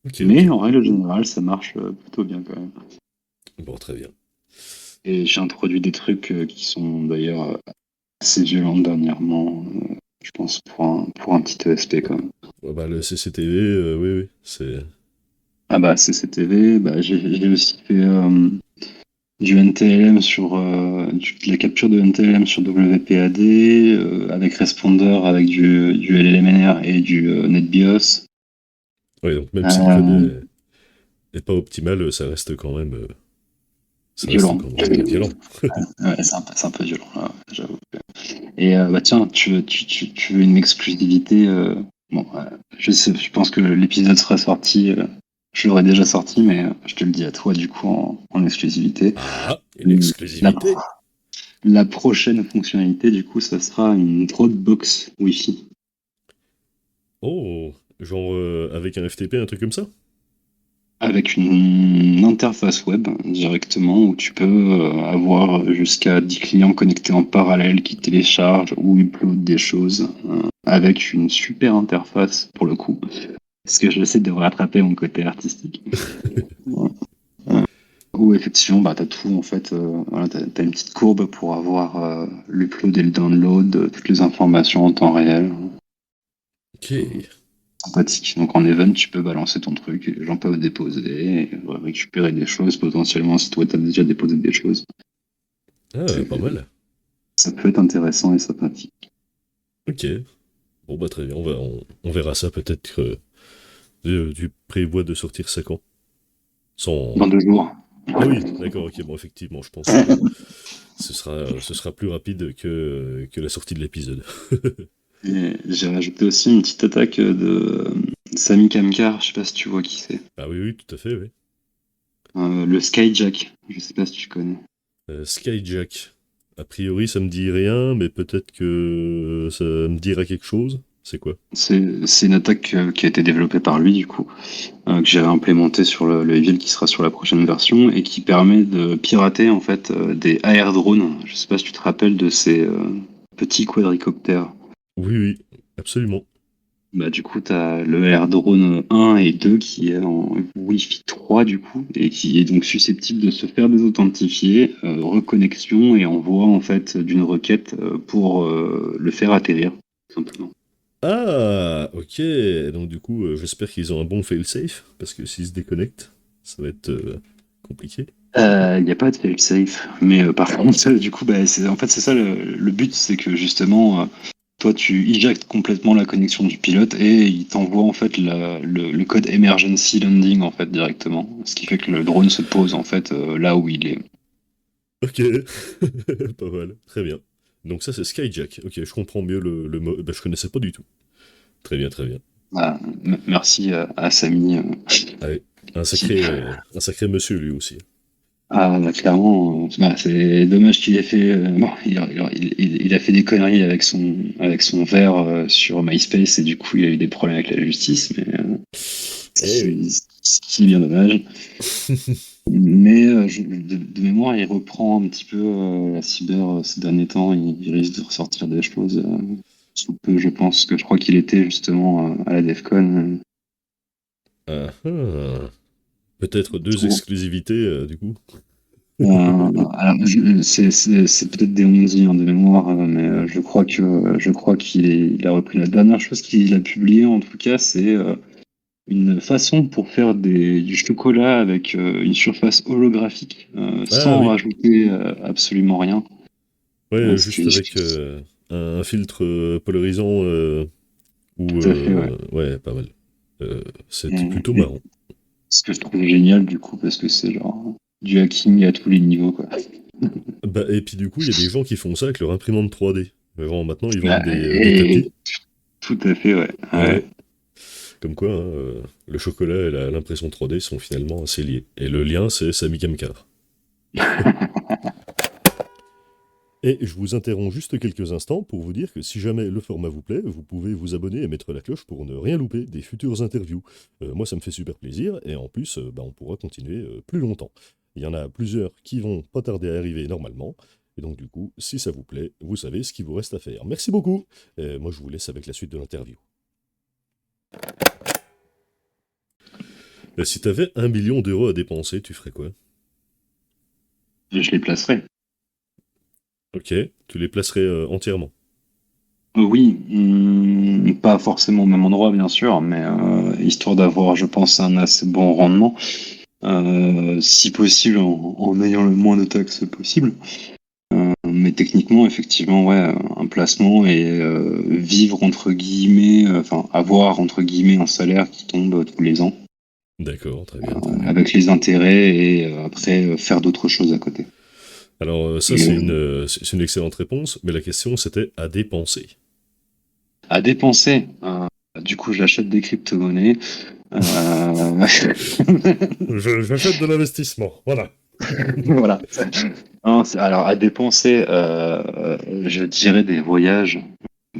Ok, Mais ok. en règle générale, ça marche plutôt bien quand même. Bon, très bien. Et j'ai introduit des trucs qui sont d'ailleurs assez violents dernièrement, je pense pour un petit ESP quand même. Ouais, bah, le CCTV, oui, oui, c'est... Ah bah CCTV, bah, j'ai aussi fait du NTLM sur de la capture de NTLM sur WPAD avec Responder, avec du LLMNR et du NetBIOS. Ouais, donc même si le code Euh, est pas optimal, ça reste quand même... ça reste Violent. quand même violent. Ouais, c'est un peu violent, là, j'avoue. Et bah tiens, tu veux une exclusivité bon, je pense que l'épisode sera sorti, je l'aurais déjà sorti, mais je te le dis à toi du coup en exclusivité. Ah, une Euh, La, exclusivité. la prochaine fonctionnalité, du coup, ça sera une Dropbox Wi-Fi. Oh, genre avec un FTP, un truc comme ça? Avec une interface web directement où tu peux avoir jusqu'à 10 clients connectés en parallèle qui téléchargent ou uploadent des choses avec une super interface pour le coup. Parce que j'essaie de rattraper mon côté artistique. Où effectivement, bah, tu as tout en fait. Voilà, tu as une petite courbe pour avoir l'upload et le download, toutes les informations en temps réel. Ok. Sympathique. Donc en event, tu peux balancer ton truc et les gens peuvent déposer, et récupérer des choses potentiellement si toi tu as déjà déposé des choses. Ah, pas C'est- mal. Ça peut être intéressant et sympathique. Ok. Bon, bah très bien, on verra ça peut-être. Tu prévois de sortir ça quand? Sans... Dans 2 jours. Ah oui, d'accord, ok, bon, effectivement, je pense que ce sera plus rapide que la sortie de l'épisode. Et j'ai rajouté aussi une petite attaque de Sami Kamkar, je sais pas si tu vois qui c'est. Ah oui, oui, tout à fait, oui. Le Skyjack, je sais pas si tu connais. Skyjack. A priori, ça me dit rien, mais peut-être que ça me dira quelque chose. C'est quoi? C'est une attaque qui a été développée par lui, du coup, que j'ai implémentée sur le Evil qui sera sur la prochaine version et qui permet de pirater en fait des AR drones. Je sais pas si tu te rappelles de ces petits quadricoptères. Oui, oui, absolument. Bah, du coup, tu as le AR drone 1 et 2 qui est en Wi-Fi 3 du coup et qui est donc susceptible de se faire désauthentifier, reconnexion et envoi en fait d'une requête pour le faire atterrir, tout simplement. Ah, ok. Donc du coup, j'espère qu'ils ont un bon fail-safe, parce que s'ils se déconnectent, ça va être compliqué. Il n'y a pas de fail-safe, mais par contre, du coup, bah, en fait, c'est ça le but, c'est que justement, toi, tu ejectes complètement la connexion du pilote et il t'envoie en fait le code emergency landing en fait directement, ce qui fait que le drone se pose en fait là où il est. Ok, pas mal, très bien. Donc ça c'est Skyjack. Ok, je comprends mieux le mot. Bah, je connaissais pas du tout. Très bien, très bien. Ah, merci à Samy. Allez, Qui... un sacré monsieur lui aussi. Ah, bah, clairement, bah, c'est dommage qu'il ait fait. Bon, il a fait des conneries avec son verre sur MySpace et du coup, il a eu des problèmes avec la justice, mais Eh oui. c'est bien dommage. Mais de mémoire, il reprend un petit peu la cyber ces derniers temps. Il risque de ressortir des choses sous peu, je pense. Que je crois qu'il était justement à la DEFCON. Ah, ah. Peut-être deux Trop. exclusivités du coup. Alors, c'est peut-être des on-dit de mémoire, mais Hmm. je crois il a repris la dernière chose qu'il a publiée, en tout cas, c'est une façon pour faire du chocolat avec une surface holographique, Ah sans oui, rajouter absolument rien. ouais, Ce juste qui est avec un filtre polarisant ou tout à fait, ouais. ouais, pas mal. C'était Et, plutôt marrant. ce que je trouve génial, du coup, parce que c'est genre du hacking à tous les niveaux, quoi. Bah, et puis du coup, il y a des gens qui font ça avec leur imprimante 3D. Mais vraiment, maintenant, ils vendent Ah, des tapis. tout à fait, ouais. Ouais. Ouais. Comme quoi, hein, le chocolat et l'impression 3D sont finalement assez liés. Et le lien, c'est Sami Kamkar. Et je vous interromps juste quelques instants pour vous dire que si jamais le format vous plaît, vous pouvez vous abonner et mettre la cloche pour ne rien louper des futures interviews. Moi, ça me fait super plaisir et en plus, bah, on pourra continuer plus longtemps. Il y en a plusieurs qui vont pas tarder à arriver normalement. Et donc, du coup, si ça vous plaît, vous savez ce qu'il vous reste à faire. Merci beaucoup. Et moi, je vous laisse avec la suite de l'interview. Si t'avais 1 million d'euros à dépenser, tu ferais quoi? Je les placerai. Ok, tu les placerais entièrement. Oui, pas forcément au même endroit, bien sûr, mais histoire d'avoir, je pense, un assez bon rendement, si possible, en ayant le moins de taxes possible. Mais techniquement, effectivement, ouais, un placement et vivre entre guillemets, enfin avoir entre guillemets un salaire qui tombe tous les ans, D'accord, très bien, très bien. avec les intérêts et après faire d'autres choses à côté. Alors, ça, Et, c'est une excellente réponse, mais la question, c'était à dépenser. à dépenser, du coup, j'achète des crypto-monnaies. Euh, J'achète de l'investissement, voilà. Voilà. Non, alors, à dépenser, je dirais des voyages,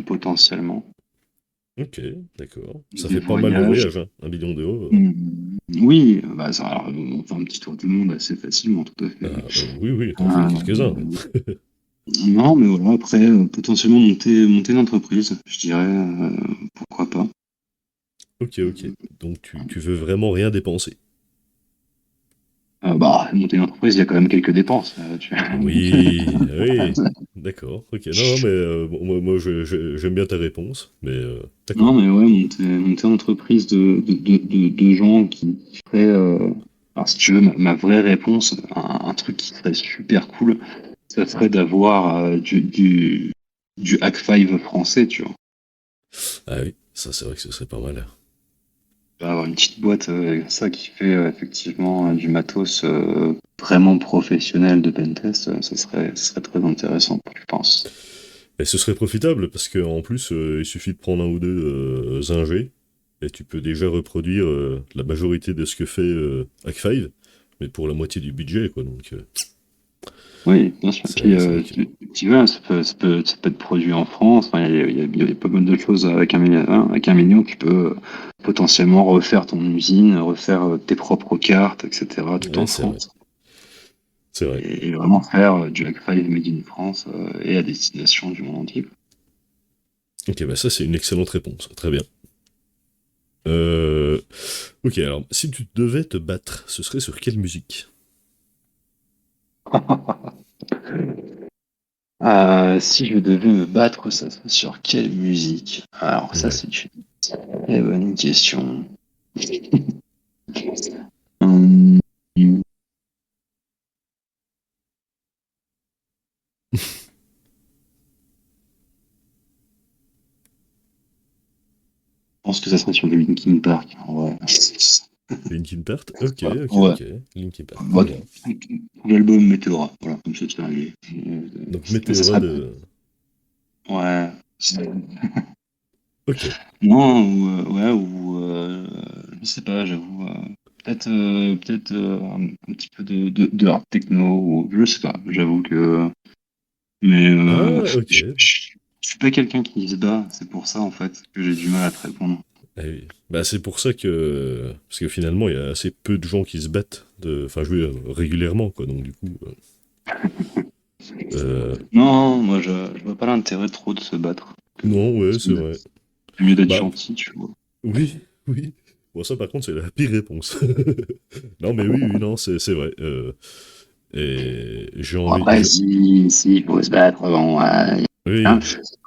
potentiellement. Ok, d'accord. Ça Des fait pas mal de voyages. voyages, hein. 1 million d'euros. Oui, bah, alors, on fait un petit tour du monde assez facilement, tout à fait. Oui, oui, t'en fais quelques-uns. Euh, non, mais voilà, après, potentiellement monter une entreprise, je dirais, pourquoi pas. Ok, ok. Donc, tu veux vraiment rien dépenser. Bah, monter une entreprise, il y a quand même quelques dépenses. Oui, oui. D'accord, ok. Non, non, mais bon, moi j'aime bien ta réponse, mais Non, d'accord. mais ouais, monter une entreprise de gens qui feraient. Alors, si tu veux, ma vraie réponse, un truc qui serait super cool, ça serait d'avoir du Hack 5 français, tu vois. Ah oui, ça c'est vrai que ce serait pas mal. Avoir une petite boîte, ça qui fait effectivement du matos vraiment professionnel de pentest, ce serait très intéressant, je pense. Et ce serait profitable parce qu'en plus, il suffit de prendre un ou deux ingés et tu peux déjà reproduire la majorité de ce que fait Hack5, mais pour la moitié du budget, quoi. Donc, Oui, bien sûr. Puis, c'est vrai que. tu vois, ça peut être produit en France. Enfin, il y a pas mal de choses avec avec 1 million. Tu peux potentiellement refaire ton usine, refaire tes propres cartes, etc., tout Ouais, en c'est vrai. France. C'est vrai. Et vraiment faire du Hack 5 Made in France et à destination du monde entier. Ok, bah ça, c'est une excellente réponse. Très bien. Euh, Ok, alors, si tu devais te battre, ce serait sur quelle musique? Si je devais me battre, ça serait sur quelle musique? Alors, ça, Ouais. c'est une très bonne question. Hum, je pense que ça serait sur du Linkin Park. Ouais. Linkin Park. Ok, Voilà. ok, Ouais. ok. Linkin Park, très Bah, bien. l'album Meteora, voilà, comme ça, c'est arrivé. Donc Mais ça Météora serait... de... Ouais. Ok. Non, je sais pas, j'avoue. Peut-être un petit peu de rap techno, ou je sais pas, j'avoue que. Mais Ah, ok. je suis pas quelqu'un qui se bat, c'est pour ça en fait que j'ai du mal à te répondre. Ah oui. Bah, c'est pour ça que... Parce que finalement, il y a assez peu de gens qui se battent. Enfin, je veux dire, régulièrement, quoi. Donc du coup... Non, moi je vois pas l'intérêt trop de se battre. Que, Non, ouais, c'est c'est vrai. mieux d'être Bah, gentil, tu vois. oui, oui. Bon, ça, par contre, c'est la pire réponse. Non, mais oui, oui, non, c'est vrai. Et j'ai Bon, envie... après, si, il faut se battre, bon, hein, Oui,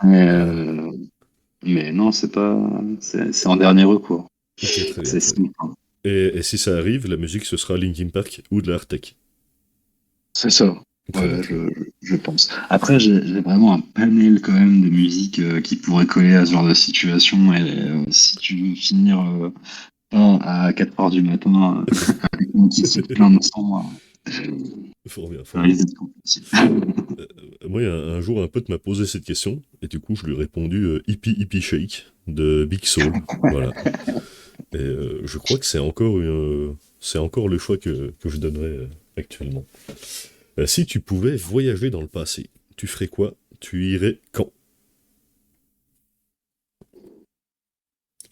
mais, voilà. mais non, c'est en dernier recours. Ok, très bien, C'est très bien. simple, hein. Et si ça arrive, la musique, ce sera Linkin Park ou de la Tech. C'est ça. Très bien, Ouais, très bien. je pense. Après, j'ai vraiment un panel quand même de musique qui pourrait coller à ce genre de situation. Et si tu veux finir pas à 4 heures du matin avec moi qui cite plein de sons, Fort bien, ça fort bien. risque d'être compliqué. Euh, Moi, un jour, un pote m'a posé cette question, et du coup, je lui ai répondu Hippie Hippie Shake de Big Soul. Voilà. Et je crois que c'est encore le choix que je donnerais actuellement. Si tu pouvais voyager dans le passé, tu ferais quoi? Tu irais quand?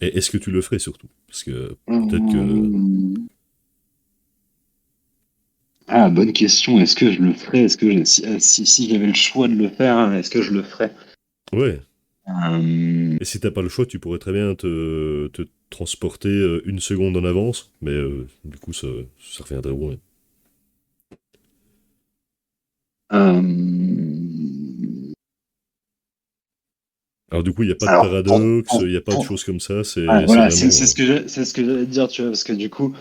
Et est-ce que tu le ferais surtout? Parce que peut-être que... Bonne question. Est-ce que je le ferais? Si j'avais le choix de le faire, hein, est-ce que je le ferais? Ouais. Euh, Et si t'as pas le choix, tu pourrais très bien te transporter une seconde en avance, mais du coup, ça reviendrait au même. euh, Alors du coup, il n'y a pas de alors, paradoxe, il n'y a pas de choses comme ça, c'est voilà, vraiment... c'est ce que j'allais te dire, tu vois, parce que du coup,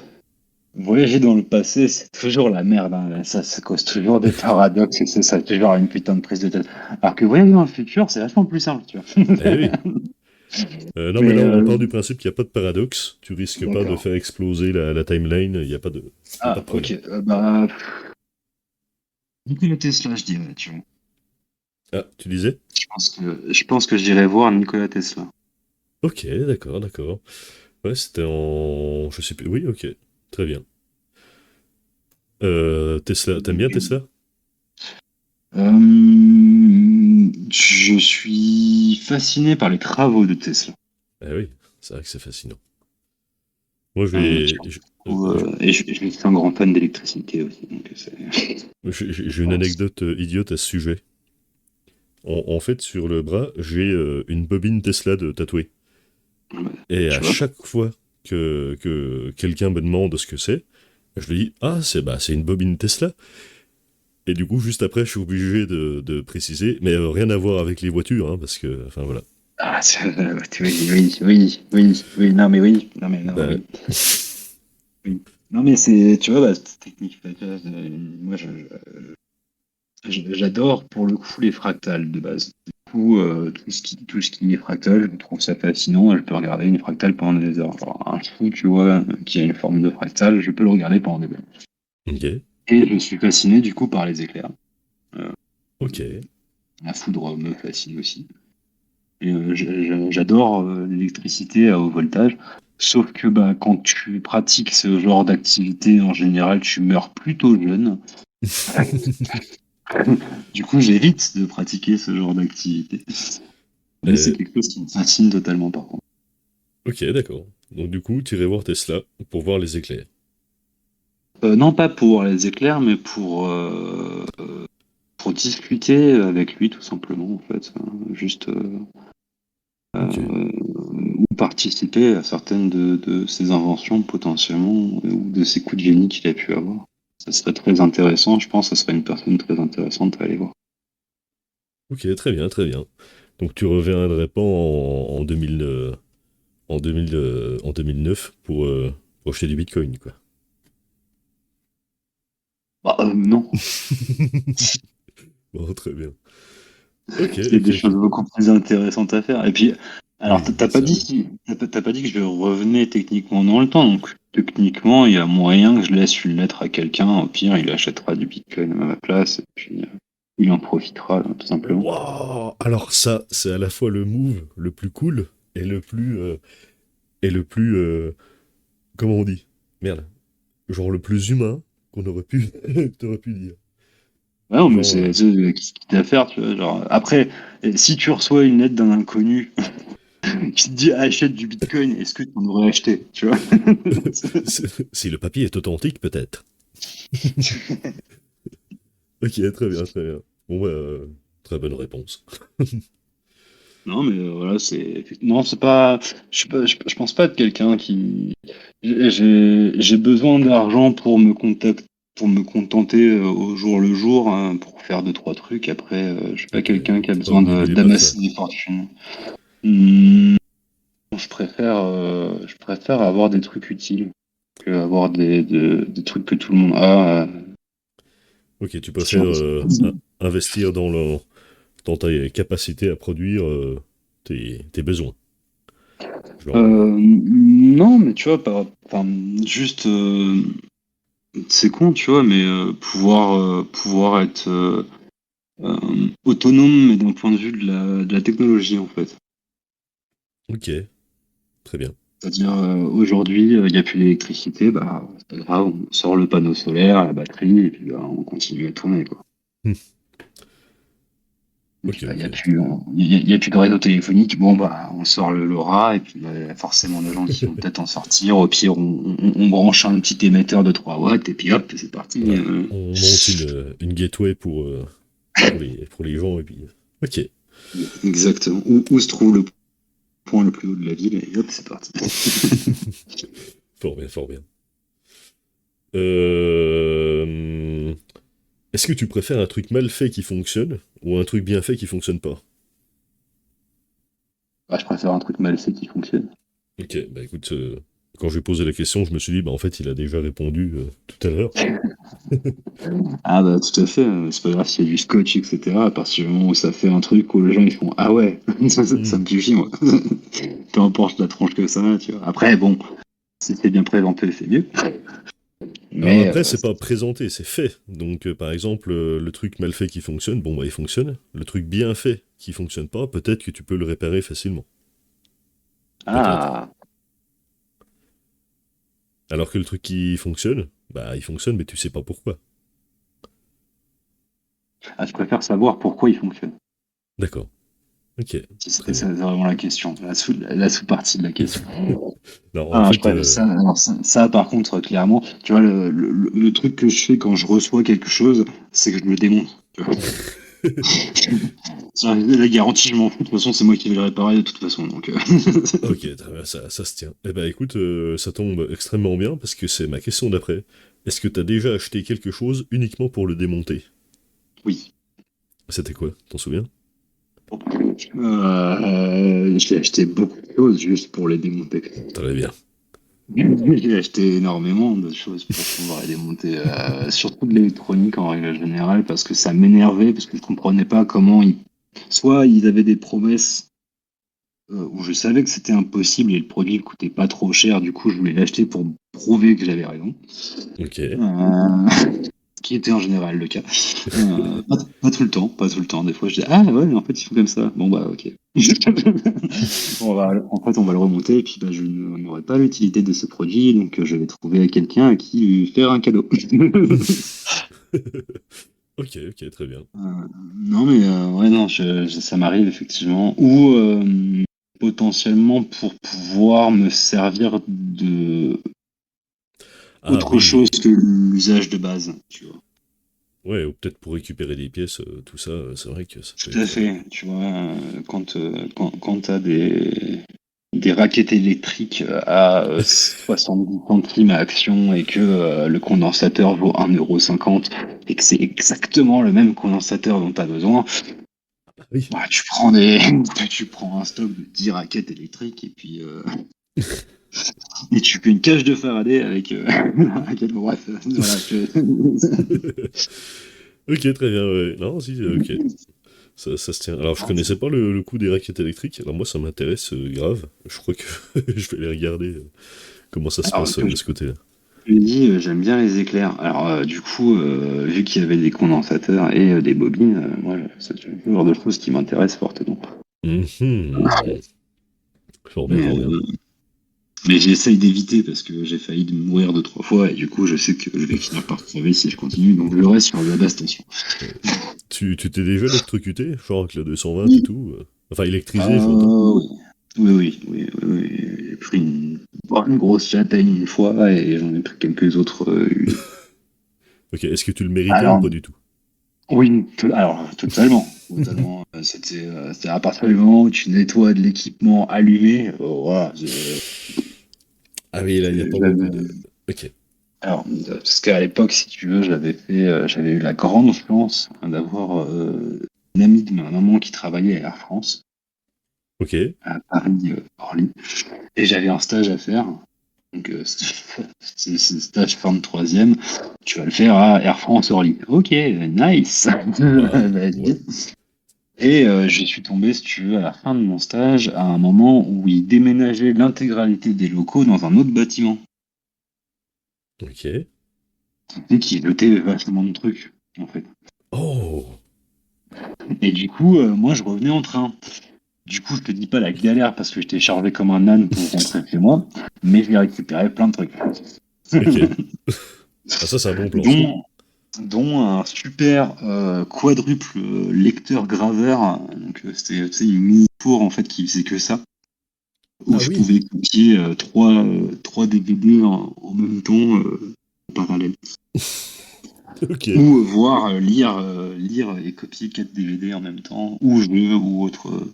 voyager dans le passé, c'est toujours la merde, hein. Ça cause toujours des paradoxes et c'est ça, toujours une putain de prise de tête. Alors que voyager dans le futur, c'est vachement plus simple, tu vois. Eh oui. Non, mais Mais là, on part du principe qu'il n'y a pas de paradoxe, tu risques pas de d'accord. faire exploser la timeline, il y a pas de Ok. problème. Nikola Tesla, je dirais, tu vois. Ah, tu disais? Je pense que j'irai voir Nikola Tesla. Ok, d'accord, d'accord. Ouais, c'était en... Je sais plus. Oui, ok. Très bien. Tesla, t'aimes bien Tesla? Je suis fasciné par les travaux de Tesla. Eh oui, c'est vrai que c'est fascinant. Moi, Je suis un grand fan d'électricité aussi. Donc j'ai une voilà. anecdote idiote à ce sujet. En fait, sur le bras, j'ai une bobine Tesla de tatouée. Ouais, Et à tu vois. chaque fois que quelqu'un me demande ce que c'est, je lui dis ah c'est une bobine Tesla. Et du coup juste après je suis obligé de préciser, mais rien à voir avec les voitures, hein, parce que enfin voilà. Oui, non mais oui, non mais non, Bah, oui, oui. Non mais c'est, tu vois, cette technique, moi j'adore pour le coup les fractales de base. Du coup, tout ce qui est fractal, je trouve ça fascinant. Je peux regarder une fractale pendant des heures. Alors, un trou, tu vois, qui a une forme de fractale, je peux le regarder pendant des heures. ok, Et je suis fasciné du coup par les éclairs. Euh, ok. la foudre me fascine aussi. Et, j'adore l'électricité à haut voltage. Sauf que bah, quand tu pratiques ce genre d'activité, en général, tu meurs plutôt jeune. Du coup, j'évite de pratiquer ce genre d'activité. Mais c'est Euh, quelque chose qui me fascine totalement, par contre. ok, d'accord. Donc du coup, tu irais voir Tesla pour voir les éclairs. Non pas pour les éclairs, mais pour discuter avec lui, tout simplement, en fait. Juste Ok, ou participer à certaines de ses inventions potentiellement, ou de ses coups de génie qu'il a pu avoir. Ça serait très intéressant, je pense que ça serait une personne très intéressante à aller voir. ok, très bien, très bien. Donc tu reviendrais pas en 2000, en 2009 pour acheter du Bitcoin, quoi. Bah, non, Bon, très bien. Ok, il y a ok, des choses ok. beaucoup plus intéressantes à faire. Et puis, alors, Oui, c'est vrai. t'as pas dit que je revenais techniquement dans le temps, donc techniquement, il y a moyen que je laisse une lettre à quelqu'un. Au pire, il achètera du Bitcoin à ma place et puis il en profitera, tout simplement. Waouh! Alors ça, c'est à la fois le move le plus cool et le plus, comment on dit? Merde. Genre le plus humain qu'on aurait pu, t'aurais pu dire. Ouais, non, mais Genre, c'est quitte à faire, tu vois. Genre, après, si tu reçois une lettre d'un inconnu qui te dit achète du Bitcoin, est-ce que tu en aurais acheté, tu vois? si le papier est authentique, peut-être. Ok, très bien, très bien. Bon, bah, très bonne réponse. Non, mais voilà, non, c'est pas. Je pense pas être quelqu'un qui. J'ai besoin d'argent pour me contenter au jour le jour, hein, pour faire deux, trois trucs. Après, je suis pas Ok, quelqu'un qui a t'es pas besoin obnubilé par ça. d'amasser des fortunes. Hmm, je préfère avoir des trucs utiles que avoir des trucs que tout le monde a. Ok, tu Sur- préfères investir dans ta capacité à produire tes besoins. Genre, Non, mais tu vois, enfin, juste. C'est con, tu vois, mais pouvoir être autonome, mais d'un point de vue de la technologie, en fait. ok, très bien. C'est-à-dire, aujourd'hui, il n'y a plus d'électricité, bah, c'est pas grave, on sort le panneau solaire, la batterie, et puis bah, on continue à tourner, quoi. Hmm. Et Ok, puis, bah, il n'y a ok. plus, il y a plus de réseau téléphonique, bon, bah, on sort le LoRa, et puis bah, forcément, des gens qui vont peut-être en sortir. Au pire, on branche un petit émetteur de 3 watts, et puis hop, c'est parti. Voilà. On monte une gateway pour les gens, et puis... Ok. Exactement. Où se trouve le point le plus haut de la ville, et hop, c'est parti. Fort bien, fort bien. Euh, Est-ce que tu préfères un truc mal fait qui fonctionne ou un truc bien fait qui fonctionne pas? Ah, je préfère un truc mal fait qui fonctionne. Ok, bah écoute, quand j'ai posé la question, je me suis dit, bah en fait, il a déjà répondu tout à l'heure. Ah bah tout à fait, c'est pas grave s'il y a du scotch, etc. À partir du moment où ça fait un truc où les gens ils font ah ouais, ça Hmm. me suffit moi. Peu importe la tronche que ça, tu vois. Après bon, si c'est bien présenté, c'est mieux. Alors Mais après, c'est pas présenté, c'est fait. Donc, par exemple, le truc mal fait qui fonctionne, bon bah il fonctionne. Le truc bien fait qui fonctionne pas, peut-être que tu peux le réparer facilement. Peut-être. ah, Alors que le truc qui fonctionne, bah il fonctionne, mais tu sais pas pourquoi. je préfère savoir pourquoi il fonctionne. D'accord. Ok, Si c'était très ça bien. vraiment la question, la sous-partie de la question. Non, en Ah, je fait, préfère ça. Alors ça, par contre, clairement, tu vois, le truc que je fais quand je reçois quelque chose, c'est que je me démonte. Tu vois. La garantie, je m'en fous. De toute façon, c'est moi qui vais le réparer de toute façon. Donc, ok, très bien, ça se tient. Eh ben écoute, ça tombe extrêmement bien parce que c'est ma question d'après. Est-ce que t'as déjà acheté quelque chose uniquement pour le démonter? oui. C'était quoi? T'en souviens? J'ai acheté beaucoup de choses juste pour les démonter. Très bien. J'ai acheté énormément de choses pour pouvoir les démonter, surtout de l'électronique en règle générale, parce que ça m'énervait, parce que je comprenais pas comment ils. Soit ils avaient des promesses où je savais que c'était impossible et le produit ne coûtait pas trop cher, du coup je voulais l'acheter pour prouver que j'avais raison. Ok. Euh, Ce qui était en général le cas. Pas tout le temps, pas tout le temps. Des fois, je dis ah ouais, mais en fait, ils font comme ça. Bon bah ok. En fait, on va le remonter et puis bah, je n'aurai pas l'utilité de ce produit, donc je vais trouver quelqu'un à qui lui faire un cadeau. Ok, ok, très bien. Non mais ouais non, ça m'arrive effectivement. Ou potentiellement pour pouvoir me servir de Ah autre chose oui. que l'usage de base, tu vois. Ouais, ou peut-être pour récupérer des pièces, tout ça, c'est vrai que ça peut Tout à être... fait, tu vois, quand tu as des raquettes électriques à 70 centimes à action et que le condensateur vaut 1,50 € et que c'est exactement le même condensateur dont tu as besoin, Ah oui. bah, tu prends un stock de 10 raquettes électriques et puis et tu fais une cage de Faraday avec la raquette. Bon, bref, voilà. Ok, très bien, ouais. Non, si, ok. Ça se tient. Alors, je connaissais pas le coût des raquettes électriques. Alors, moi, ça m'intéresse grave. Je crois que je vais les regarder Comment ça se Alors, passe comme de je ce côté-là? l'ai dit, j'aime bien les éclairs. Alors, du coup, vu qu'il y avait des condensateurs et des bobines, moi, c'est le genre de choses qui m'intéressent fortement. Mhm. Fort bien, Mais, fort bien. mais j'essaye d'éviter parce que j'ai failli de mourir 2, 3 fois et du coup, je sais que je vais finir par crever si je continue. Donc, je reste sur la basse tension. Ouais. Tu t'es déjà électrocuté, genre avec la 220 et Oui. tout Enfin, électrisé, je veux dire. Oui. Oui. J'ai pris une grosse châtaigne une fois et j'en ai pris quelques autres. Ok, est-ce que tu le méritais ou Alors, pas du tout? oui, alors totalement. Totalement. C'était à partir du moment où tu nettoies de l'équipement allumé, voilà. Ah oui, là, il n'y a pas beaucoup de... Ok. Alors, parce qu'à l'époque, si tu veux, j'avais eu la grande chance d'avoir une amie de ma maman qui travaillait à Air France, Ok. à Paris, Orly, et j'avais un stage à faire. Donc, c'est stage fin de troisième. Tu vas le faire à Air France Orly. Ok, nice. Bah, ouais. Vas-y. Et je suis tombé, si tu veux, à la fin de mon stage, à un moment où ils déménageaient l'intégralité des locaux dans un autre bâtiment. Ok. Et qui jetait vachement de trucs, en fait. Oh! Et du coup, moi, je revenais en train. Du coup, je te dis pas la galère parce que j'étais chargé comme un âne pour rentrer chez moi, mais j'ai récupéré plein de trucs. Ok. Ah, ça, c'est un bon plan, ça. dont, dont un super quadruple lecteur graveur. Donc, c'était tu sais, une mini tour en fait qui faisait que ça, où Ah je oui. pouvais copier trois DVD en même temps, en parallèle. Ok. Ou voir lire et copier 4 DVD en même temps, ou jeux, ou autre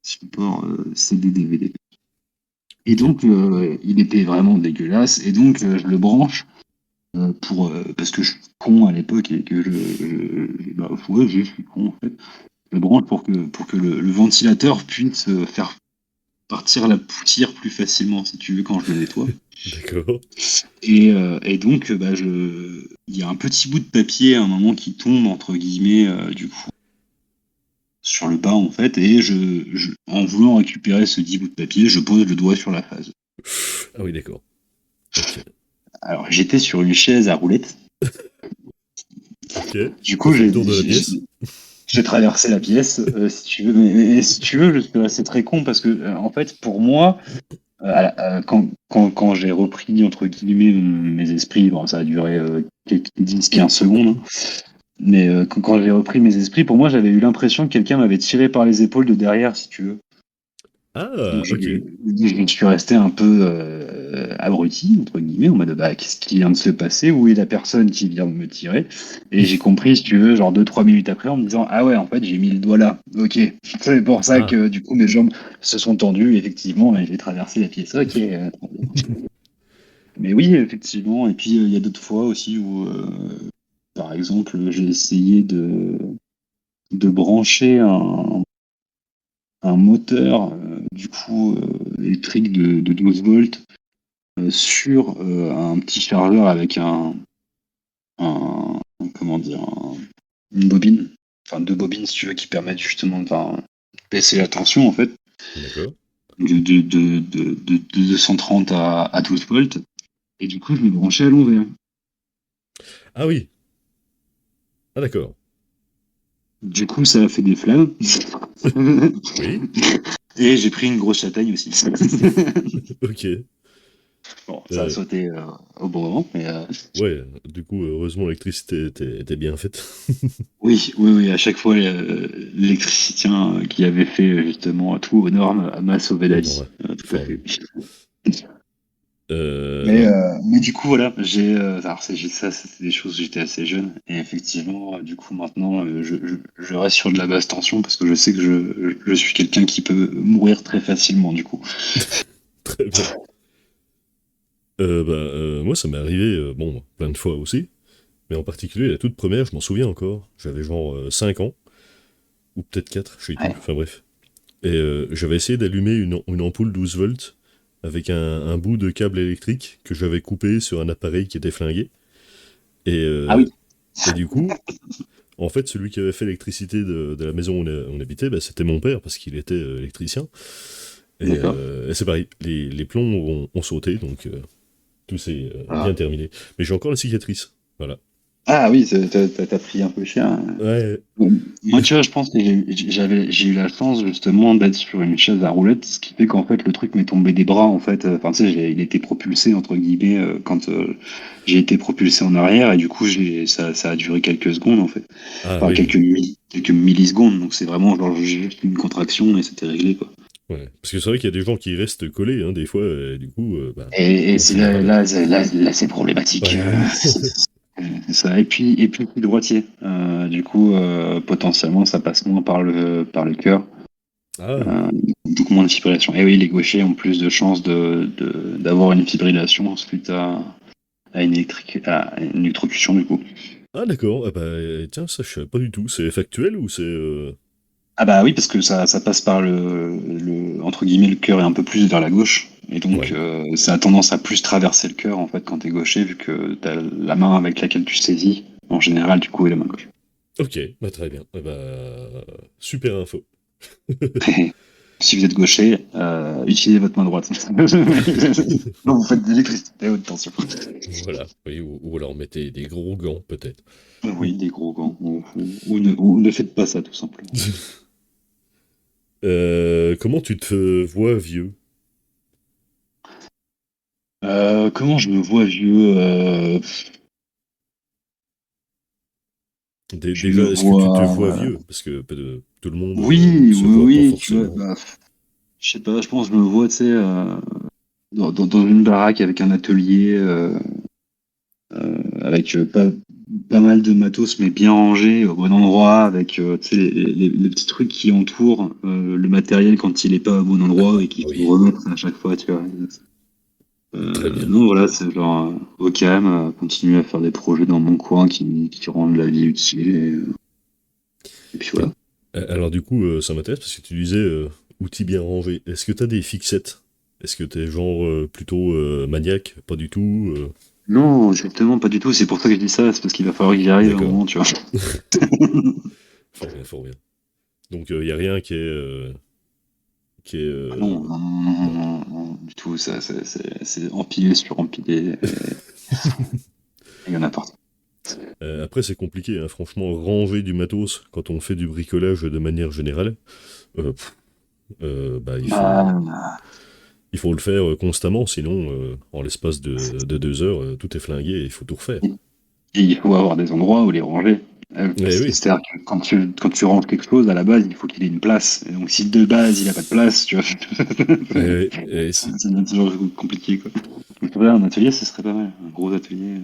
support CD DVD. Et Ok. donc, il était vraiment dégueulasse, et donc je le branche parce que je suis con à l'époque et que bah, ouais, je suis con en fait. Je le branche pour que le ventilateur puisse faire partir la poussière plus facilement, si tu veux, quand je le nettoie. D'accord. Et donc, bah, il y a un petit bout de papier à un moment qui tombe, entre guillemets, du coup, sur le bas, en fait, et en voulant récupérer ce 10 bouts de papier, je pose le doigt sur la phase. Ah oui, d'accord. Ok. Alors, j'étais sur une chaise à roulettes. Ok. Du T'as coup, fait le tour de la pièce? j'ai traversé la pièce, si tu veux. Mais si tu veux, je suis assez très con parce que, en fait, pour moi, quand j'ai repris, entre guillemets, mes esprits, bon, ça a duré quelques 10-15 secondes, hein. Mais quand j'ai repris mes esprits, pour moi, j'avais eu l'impression que quelqu'un m'avait tiré par les épaules de derrière, si tu veux. Ah, Donc ok. je suis resté un peu abruti, entre guillemets, en mode bah, qu'est-ce qui vient de se passer? Où est la personne qui vient de me tirer? Et j'ai compris, si tu veux, genre 2, 3 minutes après, en me disant ah ouais, en fait, j'ai mis le doigt là. Ok. C'est pour ça Ah. que du coup, mes jambes se sont tendues, effectivement, et j'ai traversé la pièce. Ok. Mais oui, effectivement. Et puis, il y a d'autres fois aussi où, par exemple, j'ai essayé de brancher un moteur du coup électrique de 12 volts sur un petit chargeur avec un- comment dire une bobine, enfin 2 bobines si tu veux qui permettent justement de baisser la tension en fait D'accord. de 230 à 12 volts et du coup je l'ai branché à l'envers. Ah oui. Ah d'accord. Du coup ça a fait des flammes Oui. et j'ai pris une grosse châtaigne aussi. Ok. Bon, ça a Euh, sauté au bon moment, mais ouais, du coup, heureusement, l'électricité était bien faite. oui, à chaque fois, l'électricien qui avait fait justement tout aux normes m'a sauvé la Bon, vie. ouais. Tout à Fort fait. bien. Euh, Mais du coup, voilà, alors ça, c'était des choses, j'étais assez jeune. Et effectivement, du coup, maintenant, je reste sur de la basse tension parce que je sais que je suis quelqu'un qui peut mourir très facilement, du coup. très bien. Moi, ça m'est arrivé, bon, plein de fois aussi. Mais en particulier, la toute première, je m'en souviens encore. J'avais genre 5 ans, ou peut-être 4, je sais plus. Ouais. Enfin bref. Et j'avais essayé d'allumer une ampoule 12 volts avec un bout de câble électrique que j'avais coupé sur un appareil qui était flingué. Et, Ah oui. et du coup, en fait, celui qui avait fait l'électricité de la maison où on habitait, bah, c'était mon père, parce qu'il était électricien. Et, D'accord. et c'est pareil, les plombs ont sauté, donc... tout s'est bien Ah, terminé. Mais j'ai encore la cicatrice. Voilà. ah oui, t'as pris un peu cher. Ouais, Bon, moi, tu vois, je pense que j'ai eu la chance justement d'être sur une chaise à roulettes, ce qui fait qu'en fait le truc m'est tombé des bras en fait. Enfin, tu sais, il était propulsé entre guillemets quand j'ai été propulsé en arrière et du coup ça a duré quelques secondes en fait. ah Enfin, oui, quelques millisecondes. Donc c'est vraiment genre j'ai juste une contraction et c'était réglé quoi. ouais. Parce que c'est vrai qu'il y a des gens qui restent collés, hein, des fois, du coup, bah, Et en c'est là, général. là, c'est problématique. Ouais. C'est ça. Et puis, je suis droitier. Du coup, potentiellement, ça passe moins par le cœur. Ah, Euh, donc moins de fibrillation. Et oui, les gauchers ont plus de chances d'avoir une fibrillation suite à une électrocution du coup. ah d'accord. Ah bah, tiens, ça, je savais pas du tout. C'est factuel ou c'est... Ah bah oui, parce que ça passe par entre guillemets, le cœur est un peu plus vers la gauche. Et donc, Ouais. ça a tendance à plus traverser le cœur en fait quand t'es gaucher, vu que t'as la main avec laquelle tu saisis, en général, du coup, est la main gauche. Ok, bah très bien. Ah bah, super info. Si vous êtes gaucher, utilisez votre main droite. Non, vous faites de l'électricité à haute tension. Voilà. Oui, ou alors mettez des gros gants, peut-être. Oui, des gros gants. Ou ne faites pas ça, tout simplement. Comment tu te vois vieux? Comment je me vois vieux Je Déjà, me est-ce que tu te vois vois. vieux? Parce que tout le monde Oui, se oui, voit pas oui, tu vois. forcément. Bah, je sais pas, je pense que je me vois, tu sais, dans une baraque avec un atelier, avec pas mal de matos, mais bien rangé, au bon endroit, avec tu sais, les petits trucs qui entourent le matériel quand il est pas au bon endroit et qu'il faut Oui, remettre à chaque fois, tu vois. très bien. Non, voilà, c'est genre au calme, continuer à faire des projets dans mon coin qui rendent la vie utile. Et puis Et, voilà. alors du coup, ça m'intéresse parce que tu disais outils bien rangés. Est-ce que tu as des fixettes? Est-ce que tu es genre plutôt maniaque? Pas du tout Non, justement, pas du tout. C'est pour ça que je dis ça, c'est parce qu'il va falloir que j'y arrive à un D'accord. moment, tu vois. Fort bien, fort bien. Donc il y a rien qui est Ah non, non, non, non, non. non, non, du tout. Ça, c'est empilé sur empilé. Et il y en a partout. Après, c'est compliqué, hein, franchement, ranger du matos quand on fait du bricolage de manière générale, pff, bah, Bah, il faut le faire constamment, sinon, en l'espace de 2 heures, tout est flingué et il faut tout refaire. et il faut avoir des endroits où les ranger. Eh oui, C'est-à-dire que quand tu ranges quelque chose, à la base, il faut qu'il ait une place. Et donc, si de base, il n'a pas de place, tu vois, si. ça devient toujours compliqué, quoi. Donc, ouais, un atelier, ce serait pas mal. Un gros atelier,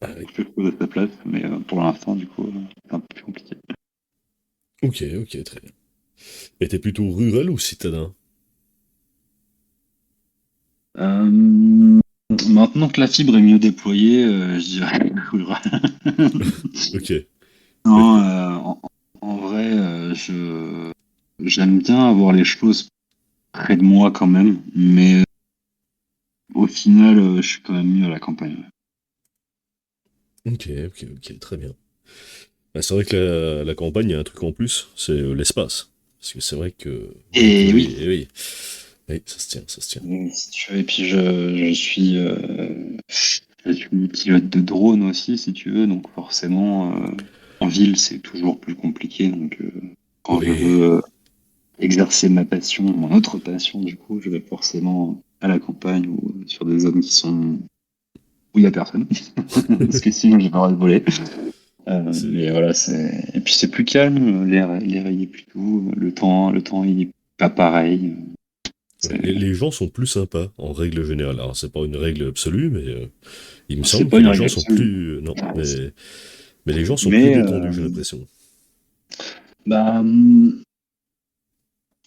Ah oui. pour quelque chose à sa place. Mais pour l'instant, du coup, c'est un peu plus compliqué. Ok, ok, très bien. Et t'es plutôt rural ou citadin? Euh, Maintenant que la fibre est mieux déployée, je dirais rural. Ok. Mais Non, en vrai, j'aime bien avoir les choses près de moi quand même, mais au final, je suis quand même mieux à la campagne. ok, ok, ok, très bien. Bah, c'est vrai que la campagne, il y a un truc en plus, c'est l'espace. Parce que c'est vrai que Et bricoler, oui, eh oui. Oui, ça se tient, ça se tient. si tu veux, et puis je suis pilote de drone aussi, si tu veux, donc forcément, en ville, c'est toujours plus compliqué. Donc, quand je Oui. veux exercer ma passion, mon autre passion, du coup, je vais forcément à la campagne ou sur des zones où il y a personne. Parce que sinon, j'ai pas le droit de voler. Mais C'est... voilà, et puis c'est plus calme, l'air il est plus doux, le temps il est pas pareil. ouais, C'est les gens sont plus sympas, en règle générale. Alors, c'est pas une règle absolue, mais il me c'est semble pas que une les règle gens sont absolue. plus... non, mais les gens sont plus Mais détendus, j'ai l'impression. bah,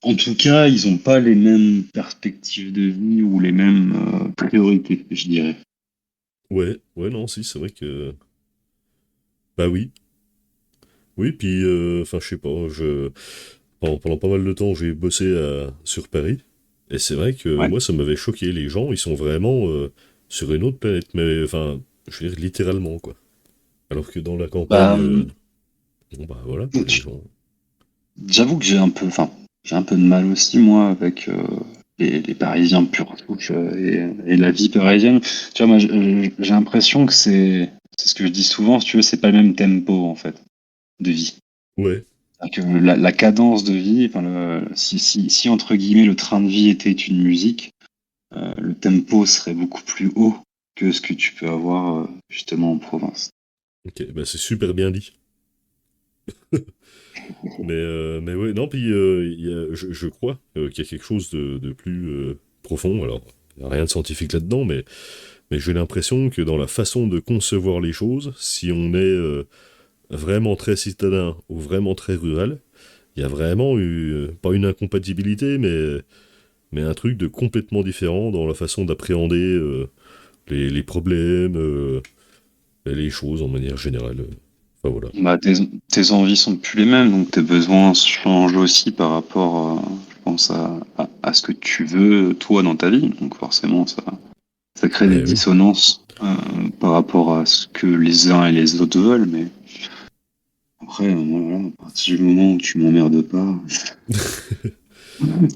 en tout cas, ils ont pas les mêmes perspectives de vie ou les mêmes priorités, je dirais. Ouais, ouais, non, si, c'est vrai que... Bah oui. Oui, puis, enfin, je sais pas, pendant pas mal de temps, j'ai bossé sur Paris, et c'est vrai que Ouais. moi, ça m'avait choqué. Les gens, ils sont vraiment sur une autre planète, mais, enfin, je veux dire, littéralement, quoi. Alors que dans la campagne, Bah, bon, bah voilà, quoi, les tu- gens... j'avoue que j'ai un peu de mal aussi moi avec. les Parisiens purs souche et la vie parisienne. Tu vois, moi, j'ai l'impression que c'est ce que je dis souvent, si tu veux, c'est pas le même tempo, en fait, de vie. Ouais. Que la cadence de vie, enfin, si, entre guillemets le train de vie était une musique, le tempo serait beaucoup plus haut que ce que tu peux avoir justement en province. Ok, bah c'est super bien dit. Mais ouais, non, puis je crois qu'il y a quelque chose de plus profond. Alors, il n'y a rien de scientifique là-dedans, mais j'ai l'impression que dans la façon de concevoir les choses, si on est vraiment très citadin ou vraiment très rural, il y a vraiment eu, pas une incompatibilité, mais un truc de complètement différent dans la façon d'appréhender les problèmes, et les choses en manière générale. Enfin voilà. Bah, tes envies sont plus les mêmes, donc tes besoins changent aussi par rapport, je pense, à ce que tu veux, toi, dans ta vie. Donc forcément, ça crée des Eh oui. dissonances par rapport à ce que les uns et les autres veulent, mais après, voilà, à partir du moment où tu m'emmerdes pas,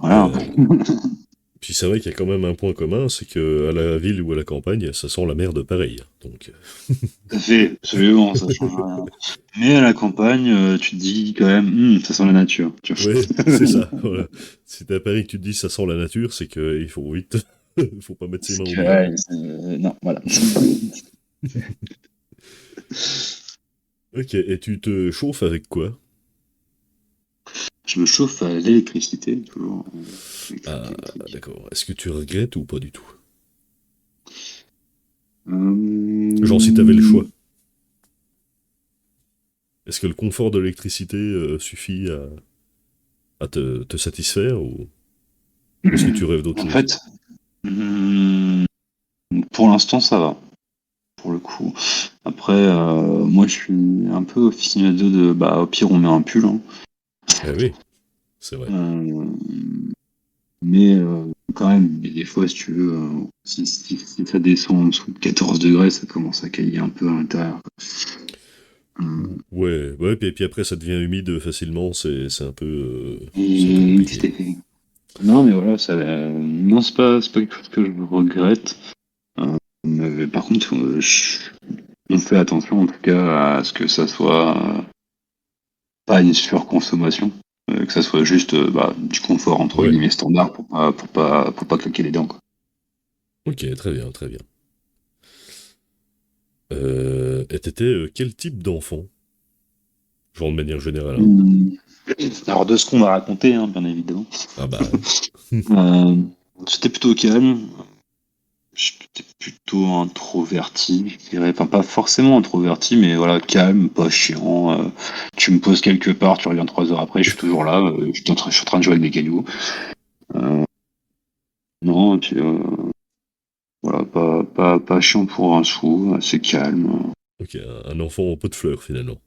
voilà. Euh, Puis c'est vrai qu'il y a quand même un point commun, c'est que à la ville ou à la campagne, ça sent la merde pareil. Donc, Ça fait, absolument, ça change rien. Mais à la campagne, tu te dis quand même, ça sent la nature. Tu vois. ouais, c'est ça. Voilà. Si t'es à Paris que tu te dis ça sent la nature, c'est qu'il faut vite, il faut pas mettre ses Parce mains au que, boulot. ouais, non, voilà. Ok, et tu te chauffes avec quoi? Je me chauffe à l'électricité, toujours. Ah, Électricité électrique. d'accord. Est-ce que tu regrettes ou pas du tout? Genre si t'avais le Euh, choix. Est-ce que le confort de l'électricité suffit à te satisfaire ou est-ce que tu rêves d'autre En chose? fait, hum, pour l'instant, ça va, pour le coup. Après, moi, je suis un peu officineux bah, au pire, on met un pull, hein. Eh oui, c'est vrai. Euh, mais quand même, des fois, si tu veux, si ça descend en dessous de 14 degrés, ça commence à cailler un peu à l'intérieur. Euh, Ouais, ouais, puis après ça devient humide facilement, c'est un peu et compliqué. c'était- Non, mais voilà, non, c'est pas quelque chose que je regrette. Mais par contre, on fait attention en tout cas à ce que ça soit pas une surconsommation, que ça soit juste bah, du confort entre Ouais, guillemets standard pour pas claquer les dents, quoi. ok, très bien, très bien. Et t'étais quel type d'enfant? Genre de manière générale, hein. Hmm. Alors de ce qu'on m'a raconté, hein, bien évidemment, Ah bah ouais. euh, c'était plutôt calme. J'étais plutôt introverti, je dirais. Enfin, pas forcément introverti, mais voilà, calme, pas chiant. Tu me poses quelque part, tu reviens 3 heures après, je suis toujours là. Je suis en train de jouer avec des cailloux. Euh, non, et puis voilà, pas chiant pour un sou, assez calme. Ok, un enfant en pot de fleurs finalement.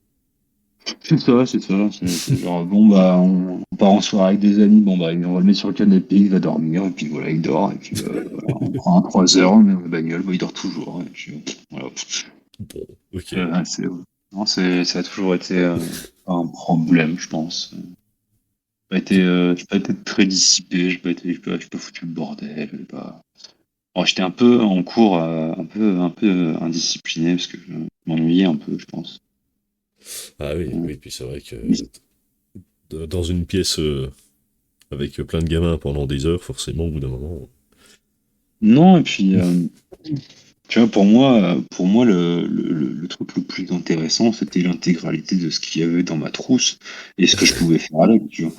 C'est ça, c'est ça. C'est genre, bon, bah, on part en soirée avec des amis, bon, bah, on va le mettre sur le canapé, il va dormir, et puis voilà, il dort, et puis voilà, on prend un 3 heures, on met la bagnole, bah, il dort toujours, et puis voilà. Bon, ok. Non, ça a toujours été un problème, je pense. J'ai pas été très dissipé, j'ai pas foutu le bordel. Bon, j'étais un peu en cours, un peu indiscipliné parce que je m'ennuyais un peu, je pense. Ah oui, Euh, oui, puis c'est vrai que dans une pièce avec plein de gamins pendant des heures, forcément, au bout d'un moment. Non, et puis tu vois, pour moi, le truc le plus intéressant, c'était l'intégralité de ce qu'il y avait dans ma trousse et ce que je pouvais faire avec, tu vois.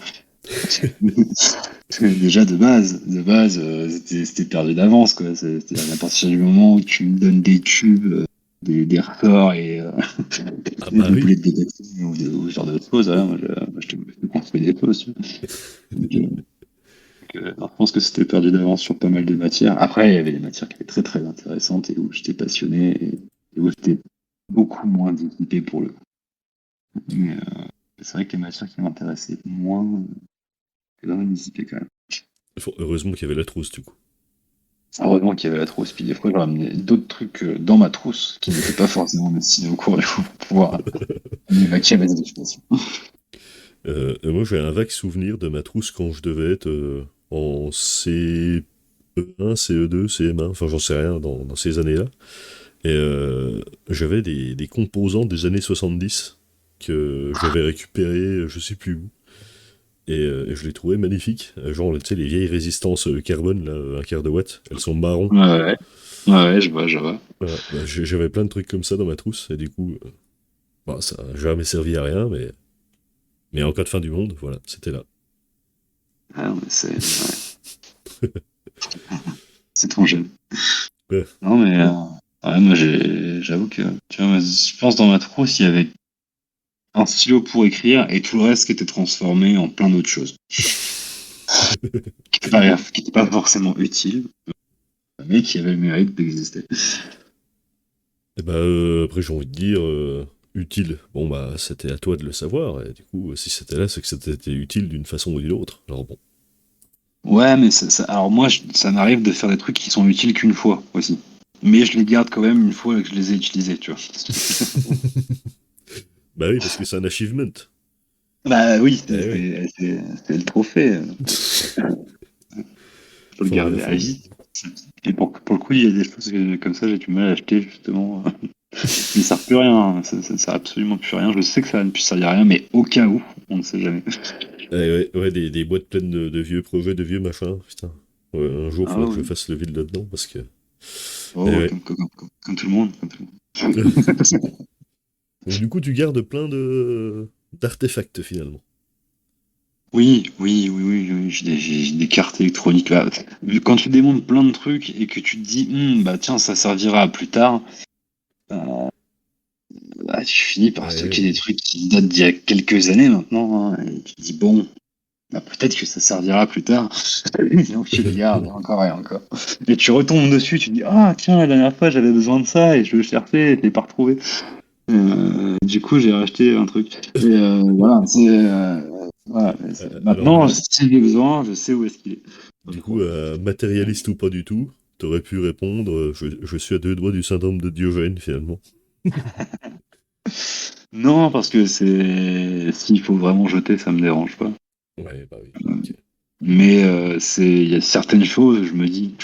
Parce que déjà de base, c'était perdu d'avance, quoi. C'est à partir du moment où tu me donnes des tubes, des ressorts et Ah et bah des oui. boulettes de détection ou ce genre de choses, voilà, moi, je te construis des choses, tu vois. Donc, je pense que c'était perdu d'avance sur pas mal de matières. Après, il y avait des matières qui étaient très très intéressantes et où j'étais passionné et où j'étais beaucoup moins dissipé pour le coup. Mais c'est vrai que les matières qui m'intéressaient moins, c'est vraiment dissipé quand même. Heureusement qu'il y avait la trousse, du coup. Heureusement qu'il y avait la trousse, puis des fois j'aurais amené d'autres trucs dans ma trousse qui n'étaient pas forcément destinés au cours du coup pour pouvoir m'évacuer mes occupations. Moi, j'ai un vague souvenir de ma trousse quand je devais être en CE1, CE2, CM1, enfin j'en sais rien dans ces années-là. Et j'avais des composants des années 70 que j'avais récupérés, je sais plus où. Et je les trouvais magnifiques. Genre, tu sais, les vieilles résistances carbone, là, un quart de watt, elles sont marron. Ouais, ouais, ouais, ouais, je vois, je vois. Voilà. Bah, j'avais plein de trucs comme ça dans ma trousse, et du coup, bah, ça n'a jamais servi à rien, mais en cas de fin du monde, voilà, c'était là. Ah, non, mais c'est ton jeu. Ouais. Non, mais ouais, moi, j'avoue que, tu vois, je pense dans ma trousse, il y avait un stylo pour écrire et tout le reste qui était transformé en plein d'autres choses. Qui était pas forcément utile, mais qui avait le mérite d'exister. Et bah, après, j'ai envie de dire, utile. Bon, bah, c'était à toi de le savoir, et du coup, si c'était là, c'est que c'était utile d'une façon ou d'une autre. Alors bon. Ouais, mais alors moi, ça m'arrive de faire des trucs qui sont utiles qu'une fois aussi. Mais je les garde quand même une fois que je les ai utilisés, tu vois. Bah oui, parce que c'est un achievement. Bah oui, Eh oui. c'est le trophée. Faut le Fort bien, garder à fort bien. vie. Et pour le coup, il y a des choses comme ça, j'ai du mal à acheter justement. Mais ça sert plus à rien, hein. Ça sert absolument plus à rien. Je sais que ça ne plus servir à rien, mais au cas où, on ne sait jamais. Eh ouais, ouais, des boîtes pleines de vieux projets, de vieux machins, putain. Ouais, un jour, Ah faudra que je oui. fasse le vide là-dedans, parce que... Eh Oh, ouais. comme tout le monde. Comme tout le monde. Donc du coup, tu gardes plein de d'artefacts, finalement. Oui, oui, oui, oui, oui, j'ai des cartes électroniques là. Quand tu démontes plein de trucs et que tu te dis, bah tiens, ça servira plus tard, euh, bah, tu finis par stocker des Ouais. trucs qui datent d'il y a quelques années maintenant, hein, et tu te dis, bon, bah, peut-être que ça servira plus tard. Donc tu les gardes encore et encore. Et tu retombes dessus, tu te dis, ah tiens, la dernière fois j'avais besoin de ça et je le cherchais et je l'ai pas retrouvé. Du coup, j'ai racheté un truc. Et voilà, voilà, Alors maintenant, si j'ai besoin, je sais où est-ce qu'il est. du coup, matérialiste ou pas du tout, t'aurais pu répondre, je suis à deux doigts du syndrome de Diogène, finalement. Non, parce que s'il faut vraiment jeter, ça me dérange pas. Ouais, bah oui, Euh, ok. Mais il y a certaines choses, je me dis,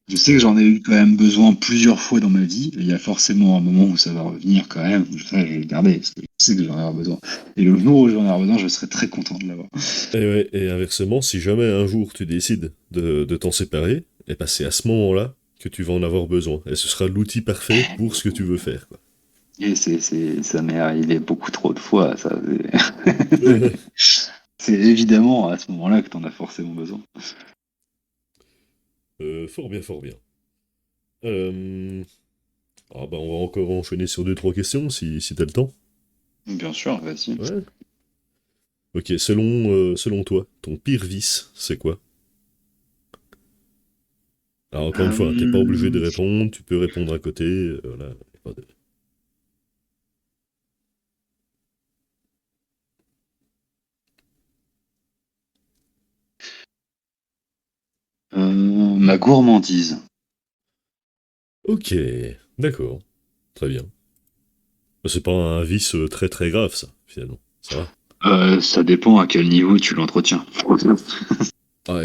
je sais que Ouais. j'en ai eu quand même besoin plusieurs fois dans ma vie. Et il y a forcément un moment où ça va revenir quand même. Je vais le garder, parce que je sais que j'en aurai besoin. Et le jour où j'en aurai besoin, je serai très content de l'avoir. Et, ouais, et inversement, si jamais un jour tu décides de t'en séparer, et bah c'est à ce moment-là que tu vas en avoir besoin. Et ce sera l'outil parfait pour ce que tu veux faire, quoi. Et ça m'est arrivé beaucoup trop de fois. Ça, c'est évidemment à ce moment-là que t'en as forcément besoin. Fort bien, fort bien. Euh, Ah bah on va encore enchaîner sur deux, trois questions si t'as le temps. Bien sûr, vas-y. Ouais. Ok, selon toi, ton pire vice, c'est quoi? Alors encore une fois, hein, t'es pas obligé de Euh, répondre, tu peux répondre à côté, voilà. Y a pas de- ma gourmandise. Ok, d'accord, très bien. C'est pas un vice très très grave ça, finalement. Ça va. Ça dépend à quel niveau tu l'entretiens. Ah,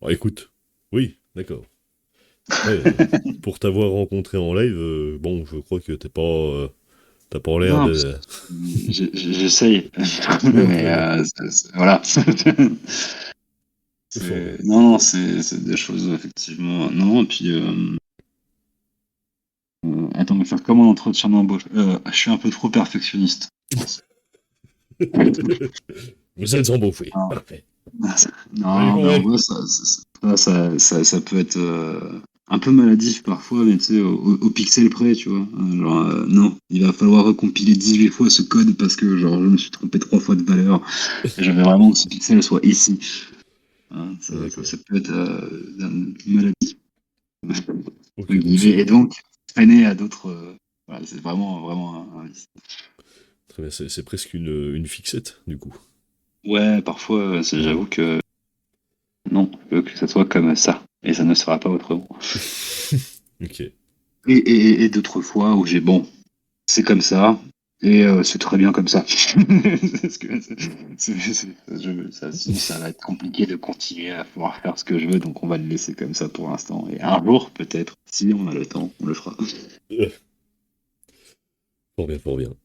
bon, écoute, oui, d'accord. Après, pour t'avoir rencontré en live, bon, je crois que t'as pas l'air Non, de... j'essaye. Mais Très bien. voilà. Fort bien. Non, non, c'est des choses, effectivement. Non, et puis, attends, mais faire comment l'entretien d'embauche? Je suis un peu trop perfectionniste, je pense. Vous êtes embauché. Non, Parfait. Oui, non, mais en ouais. vrai, ça peut être un peu maladif parfois, mais tu sais, au pixel près, tu vois. Genre, non, il va falloir recompiler 18 fois ce code parce que, genre, je me suis trompé 3 fois de valeur et j'avais vraiment que ce pixel soit ici. Hein, ça D'accord. peut être une maladie, Ok, entre donc guillemets, c'est... et donc freiner à d'autres. Voilà, c'est vraiment, vraiment un vice. Très bien, c'est presque une fixette, du coup. Ouais, parfois, Ouais. j'avoue que non, je veux que ça soit comme ça, et ça ne sera pas autrement. Ok. Et d'autres fois où j'ai, bon, c'est comme ça, Et c'est très bien comme ça. Parce que sinon, ça va être compliqué de continuer à pouvoir faire ce que je veux, donc on va le laisser comme ça pour l'instant. Et un jour, peut-être, si on a le temps, on le fera. Euh, Fort bien, fort bien.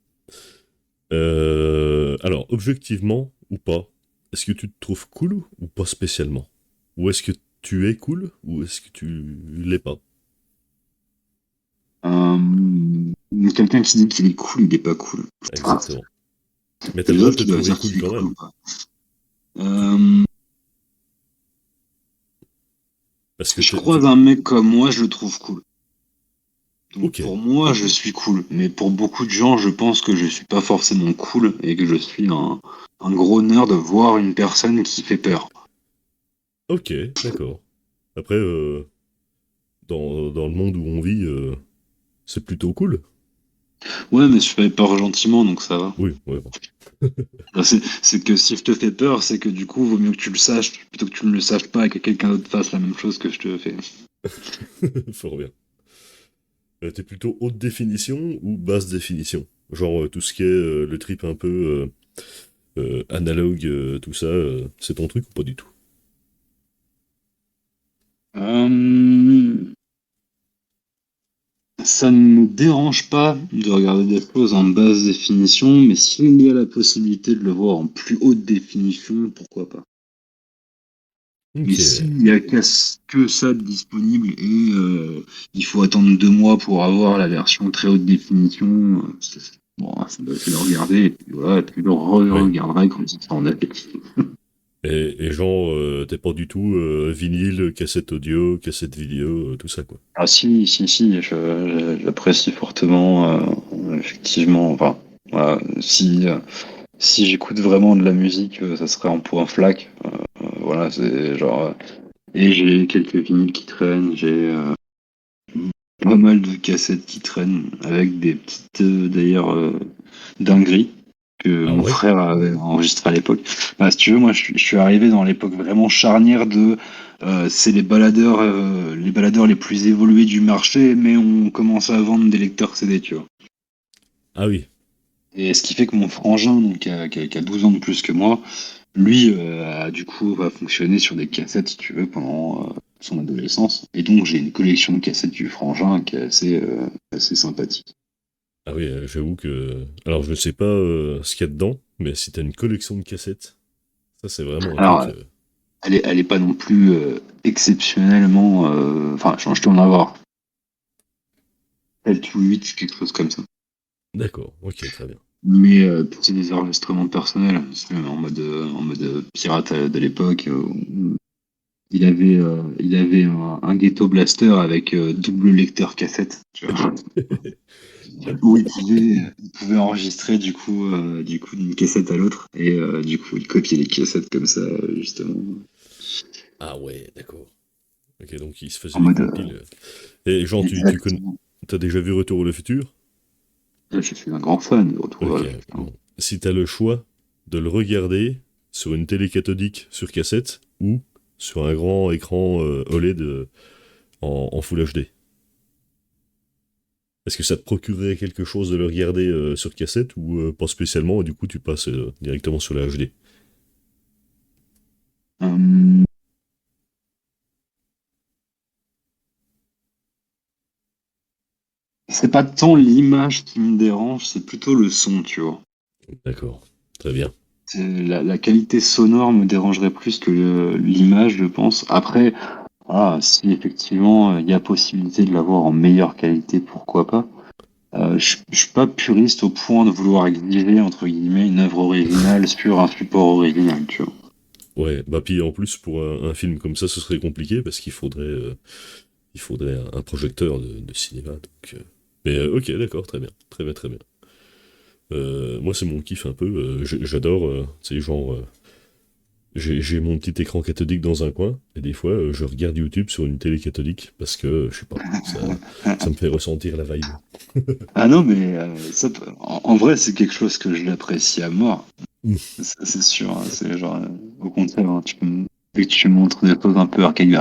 Alors, objectivement ou pas, est-ce que tu te trouves cool ou pas spécialement? Ou est-ce que tu es cool ou est-ce que tu l'es pas? Quelqu'un qui dit qu'il est cool, il est pas cool. Ah, Exactement. Mais t'as c'est le les droit de autres te qui doivent trouver dire cool qu'il est quand cool même. ou pas. Euh, Parce que si je croise un mec comme moi, je le trouve cool. Donc Ok, pour moi, je suis cool. Mais pour beaucoup de gens, je pense que je suis pas forcément cool et que je suis un gros nerd, voire une personne qui fait peur. ok, d'accord. Après, dans le monde où on vit, c'est plutôt cool. Ouais, mais je fais peur gentiment, donc ça va. Oui, ouais, bon. Enfin, c'est que si je te fais peur, c'est que du coup, vaut mieux que tu le saches plutôt que tu ne le saches pas et que quelqu'un d'autre fasse la même chose que je te fais. Fort bien. T'es plutôt haute définition ou basse définition? Genre tout ce qui est le trip un peu analogue, tout ça, c'est ton truc ou pas du tout? Euh, Ça ne me dérange pas de regarder des choses en basse définition, mais s'il y a la possibilité de le voir en plus haute définition, pourquoi pas. Mais Ok, s'il y a que ça de disponible et il faut attendre 2 mois pour avoir la version très haute définition, bon, ça doit le regarder et puis voilà, tu le ouais. regarderas quand il sera en appétit. Et genre, t'es pas du tout vinyle, cassette audio, cassette vidéo, tout ça quoi. Ah si, si, si, j'apprécie fortement, effectivement, enfin, voilà, si j'écoute vraiment de la musique, ça serait en point FLAC. Voilà, c'est genre. Et j'ai quelques vinyles qui traînent, j'ai pas mal de cassettes qui traînent, avec des petites, d'ailleurs, dingueries que Ah mon ouais? frère avait enregistrées à l'époque. Bah, si tu veux, moi, je suis arrivé dans l'époque vraiment charnière de. C'est les baladeurs les plus évolués du marché, mais on commence à vendre des lecteurs CD, tu vois. Ah oui. Et ce qui fait que mon frangin, donc, qui a 12 ans de plus que moi, lui, a du coup va fonctionner sur des cassettes, si tu veux, pendant son adolescence. Et donc, j'ai une collection de cassettes du frangin qui est assez sympathique. Ah oui, j'avoue que... Alors je sais pas ce qu'il y a dedans, mais si t'as une collection de cassettes, ça c'est vraiment un Alors, truc... elle est pas non plus exceptionnellement. Enfin, je dois en avoir 7 ou 8, quelque chose comme ça. D'accord, ok, très bien. Mais c'est des enregistrements personnels, c'est en mode pirate de l'époque. Il avait un Ghetto Blaster avec double lecteur cassette, tu vois, où il pouvait enregistrer du coup d'une cassette à l'autre et du coup il copiait les cassettes comme ça justement Ah ouais, d'accord. Ok, donc il se faisait en des mode compiles. Et genre, tu connais... exactement. T'as déjà vu Retour au futur? Là, je suis un grand fan de Retour vers Ok, le futur. bon. Si t'as le choix de le regarder sur une télé cathodique sur cassette ou sur un grand écran OLED en Full HD, est-ce que ça te procurerait quelque chose de le regarder sur cassette ou pas spécialement et du coup tu passes directement sur la HD? Euh, c'est pas tant l'image qui me dérange, c'est plutôt le son, tu vois. D'accord, très bien. La qualité sonore me dérangerait plus que l'image, je pense. Après, si effectivement il y a possibilité de l'avoir en meilleure qualité, pourquoi pas. Je suis pas puriste au point de vouloir exiger, entre guillemets, une œuvre originale sur un support original, tu vois. Ouais, bah puis en plus pour un film comme ça, ce serait compliqué parce qu'il faudrait un projecteur de cinéma. Donc, mais ok, d'accord, très bien, très bien, très bien. Moi c'est mon kiff un peu. J'adore, tu sais, genre j'ai mon petit écran cathodique dans un coin et des fois je regarde YouTube sur une télé cathodique parce que je sais pas, ça me fait ressentir la vibe. Ah non, mais ça, en vrai, c'est quelque chose que je l'apprécie à mort. Ça, c'est sûr, hein, c'est genre, au contraire, hein, dès que tu montres des choses un peu archaïques,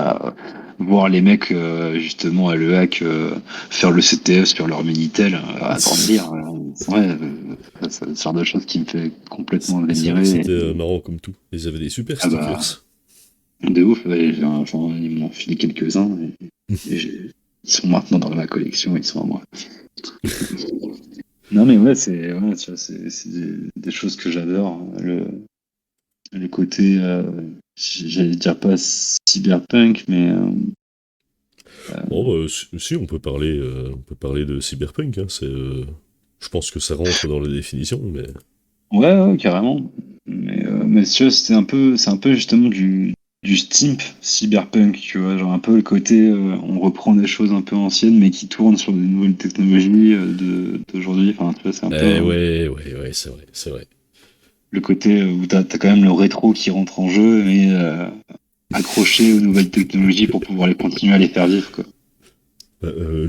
voir les mecs, justement, à l'EHAC, faire le CTF sur leur Minitel, attends de lire. Ouais, c'est le genre de choses qui me fait complètement C'est vrai que délirer. c'était marrant comme tout. Ils avaient des super Ah bah, stickers. de ouf, ouais, ils m'ont filé quelques-uns ils sont maintenant dans ma collection, ils sont à moi. Non mais ouais, tu vois, c'est des choses que j'adore. Le côté, j'allais dire pas cyberpunk, mais Bon, si, on peut parler de cyberpunk. Hein, je pense que ça rentre dans la définition, mais ouais, carrément. Mais tu vois, c'est un peu justement du steamp cyberpunk, tu vois, genre un peu le côté, on reprend des choses un peu anciennes, mais qui tournent sur des nouvelles technologies d'aujourd'hui. Enfin, tu vois, c'est un peu ouais, c'est vrai, c'est vrai. le côté où t'as quand même le rétro qui rentre en jeu, mais accroché aux nouvelles technologies pour pouvoir les continuer à les faire vivre, quoi.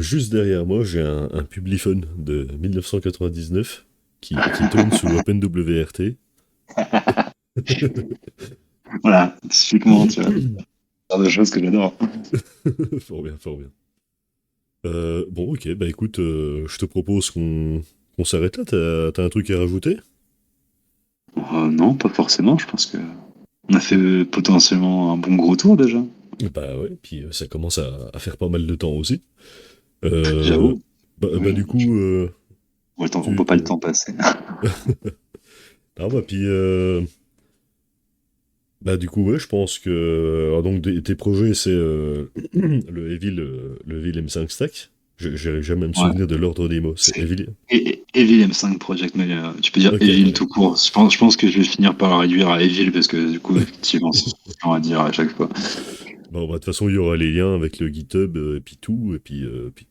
Juste derrière moi, j'ai un Publiphone de 1999 qui tourne sous OpenWRT. Voilà, typiquement, tu vois, c'est le genre de choses que j'adore. Fort bien, fort bien. Bon, ok, bah écoute, je te propose qu'on s'arrête là. T'as un truc à rajouter? Non, pas forcément, je pense que on a fait potentiellement un bon gros tour déjà. Bah ouais, puis ça commence à faire pas mal de temps aussi. Euh, J'avoue. bah du coup, On tu... peut pas le temps passer. Ah bah puis, bah du coup, ouais, je pense que... alors donc, tes projets, c'est le Evil M5 Stack. J'arrive jamais à me Ouais. souvenir de l'ordre des mots. C'est C'est Evil... Evil M5 Project, mais tu peux dire Ok, Evil ouais. tout court. Je pense que je vais finir par le réduire à Evil parce que du coup, effectivement, c'est chiant à dire à chaque fois. Bon, bah de toute façon, il y aura les liens avec le GitHub, et puis tout. Ouais.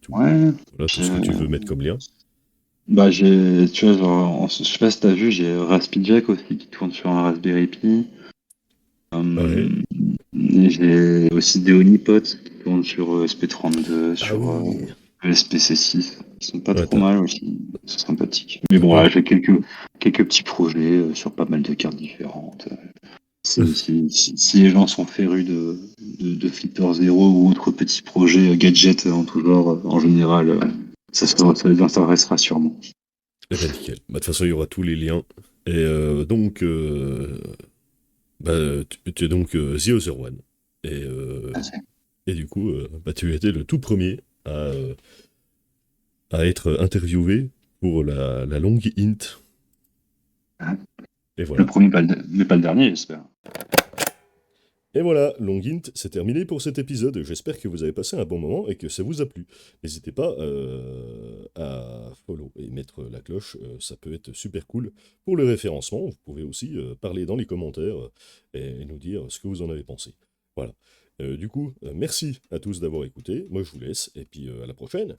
Voilà, tout Puis, ce que tu veux mettre comme lien. bah tu vois, genre, je sais pas si t'as vu, j'ai Raspberry aussi qui tourne sur un Raspberry Pi. Ouais. Euh, et j'ai aussi des Honeypots qui tournent sur SP32, Ah sur oui. SPC6. Ils sont pas Ouais, trop t'as mal aussi, c'est sympathique. Mais t'as bon, pas... voilà, j'ai quelques petits projets sur pas mal de cartes différentes. Si les gens sont férus de Flipper Zero ou autres petits projets gadgets en tout genre, en général, ça les intéressera sûrement. Eh ben nickel. Bah, de toute façon, il y aura tous les liens. Et donc, bah, tu es donc The Other One. Et, euh, et du coup, bah, tu étais le tout premier à être interviewé pour la longue int. Et Le voilà. premier, mais pas le dernier, j'espère. Et voilà, Long Int, c'est terminé pour cet épisode. J'espère que vous avez passé un bon moment et que ça vous a plu. N'hésitez pas à follow et mettre la cloche, ça peut être super cool pour le référencement. Vous pouvez aussi parler dans les commentaires et nous dire ce que vous en avez pensé. Voilà. Du coup, merci à tous d'avoir écouté. Moi, je vous laisse et puis à la prochaine.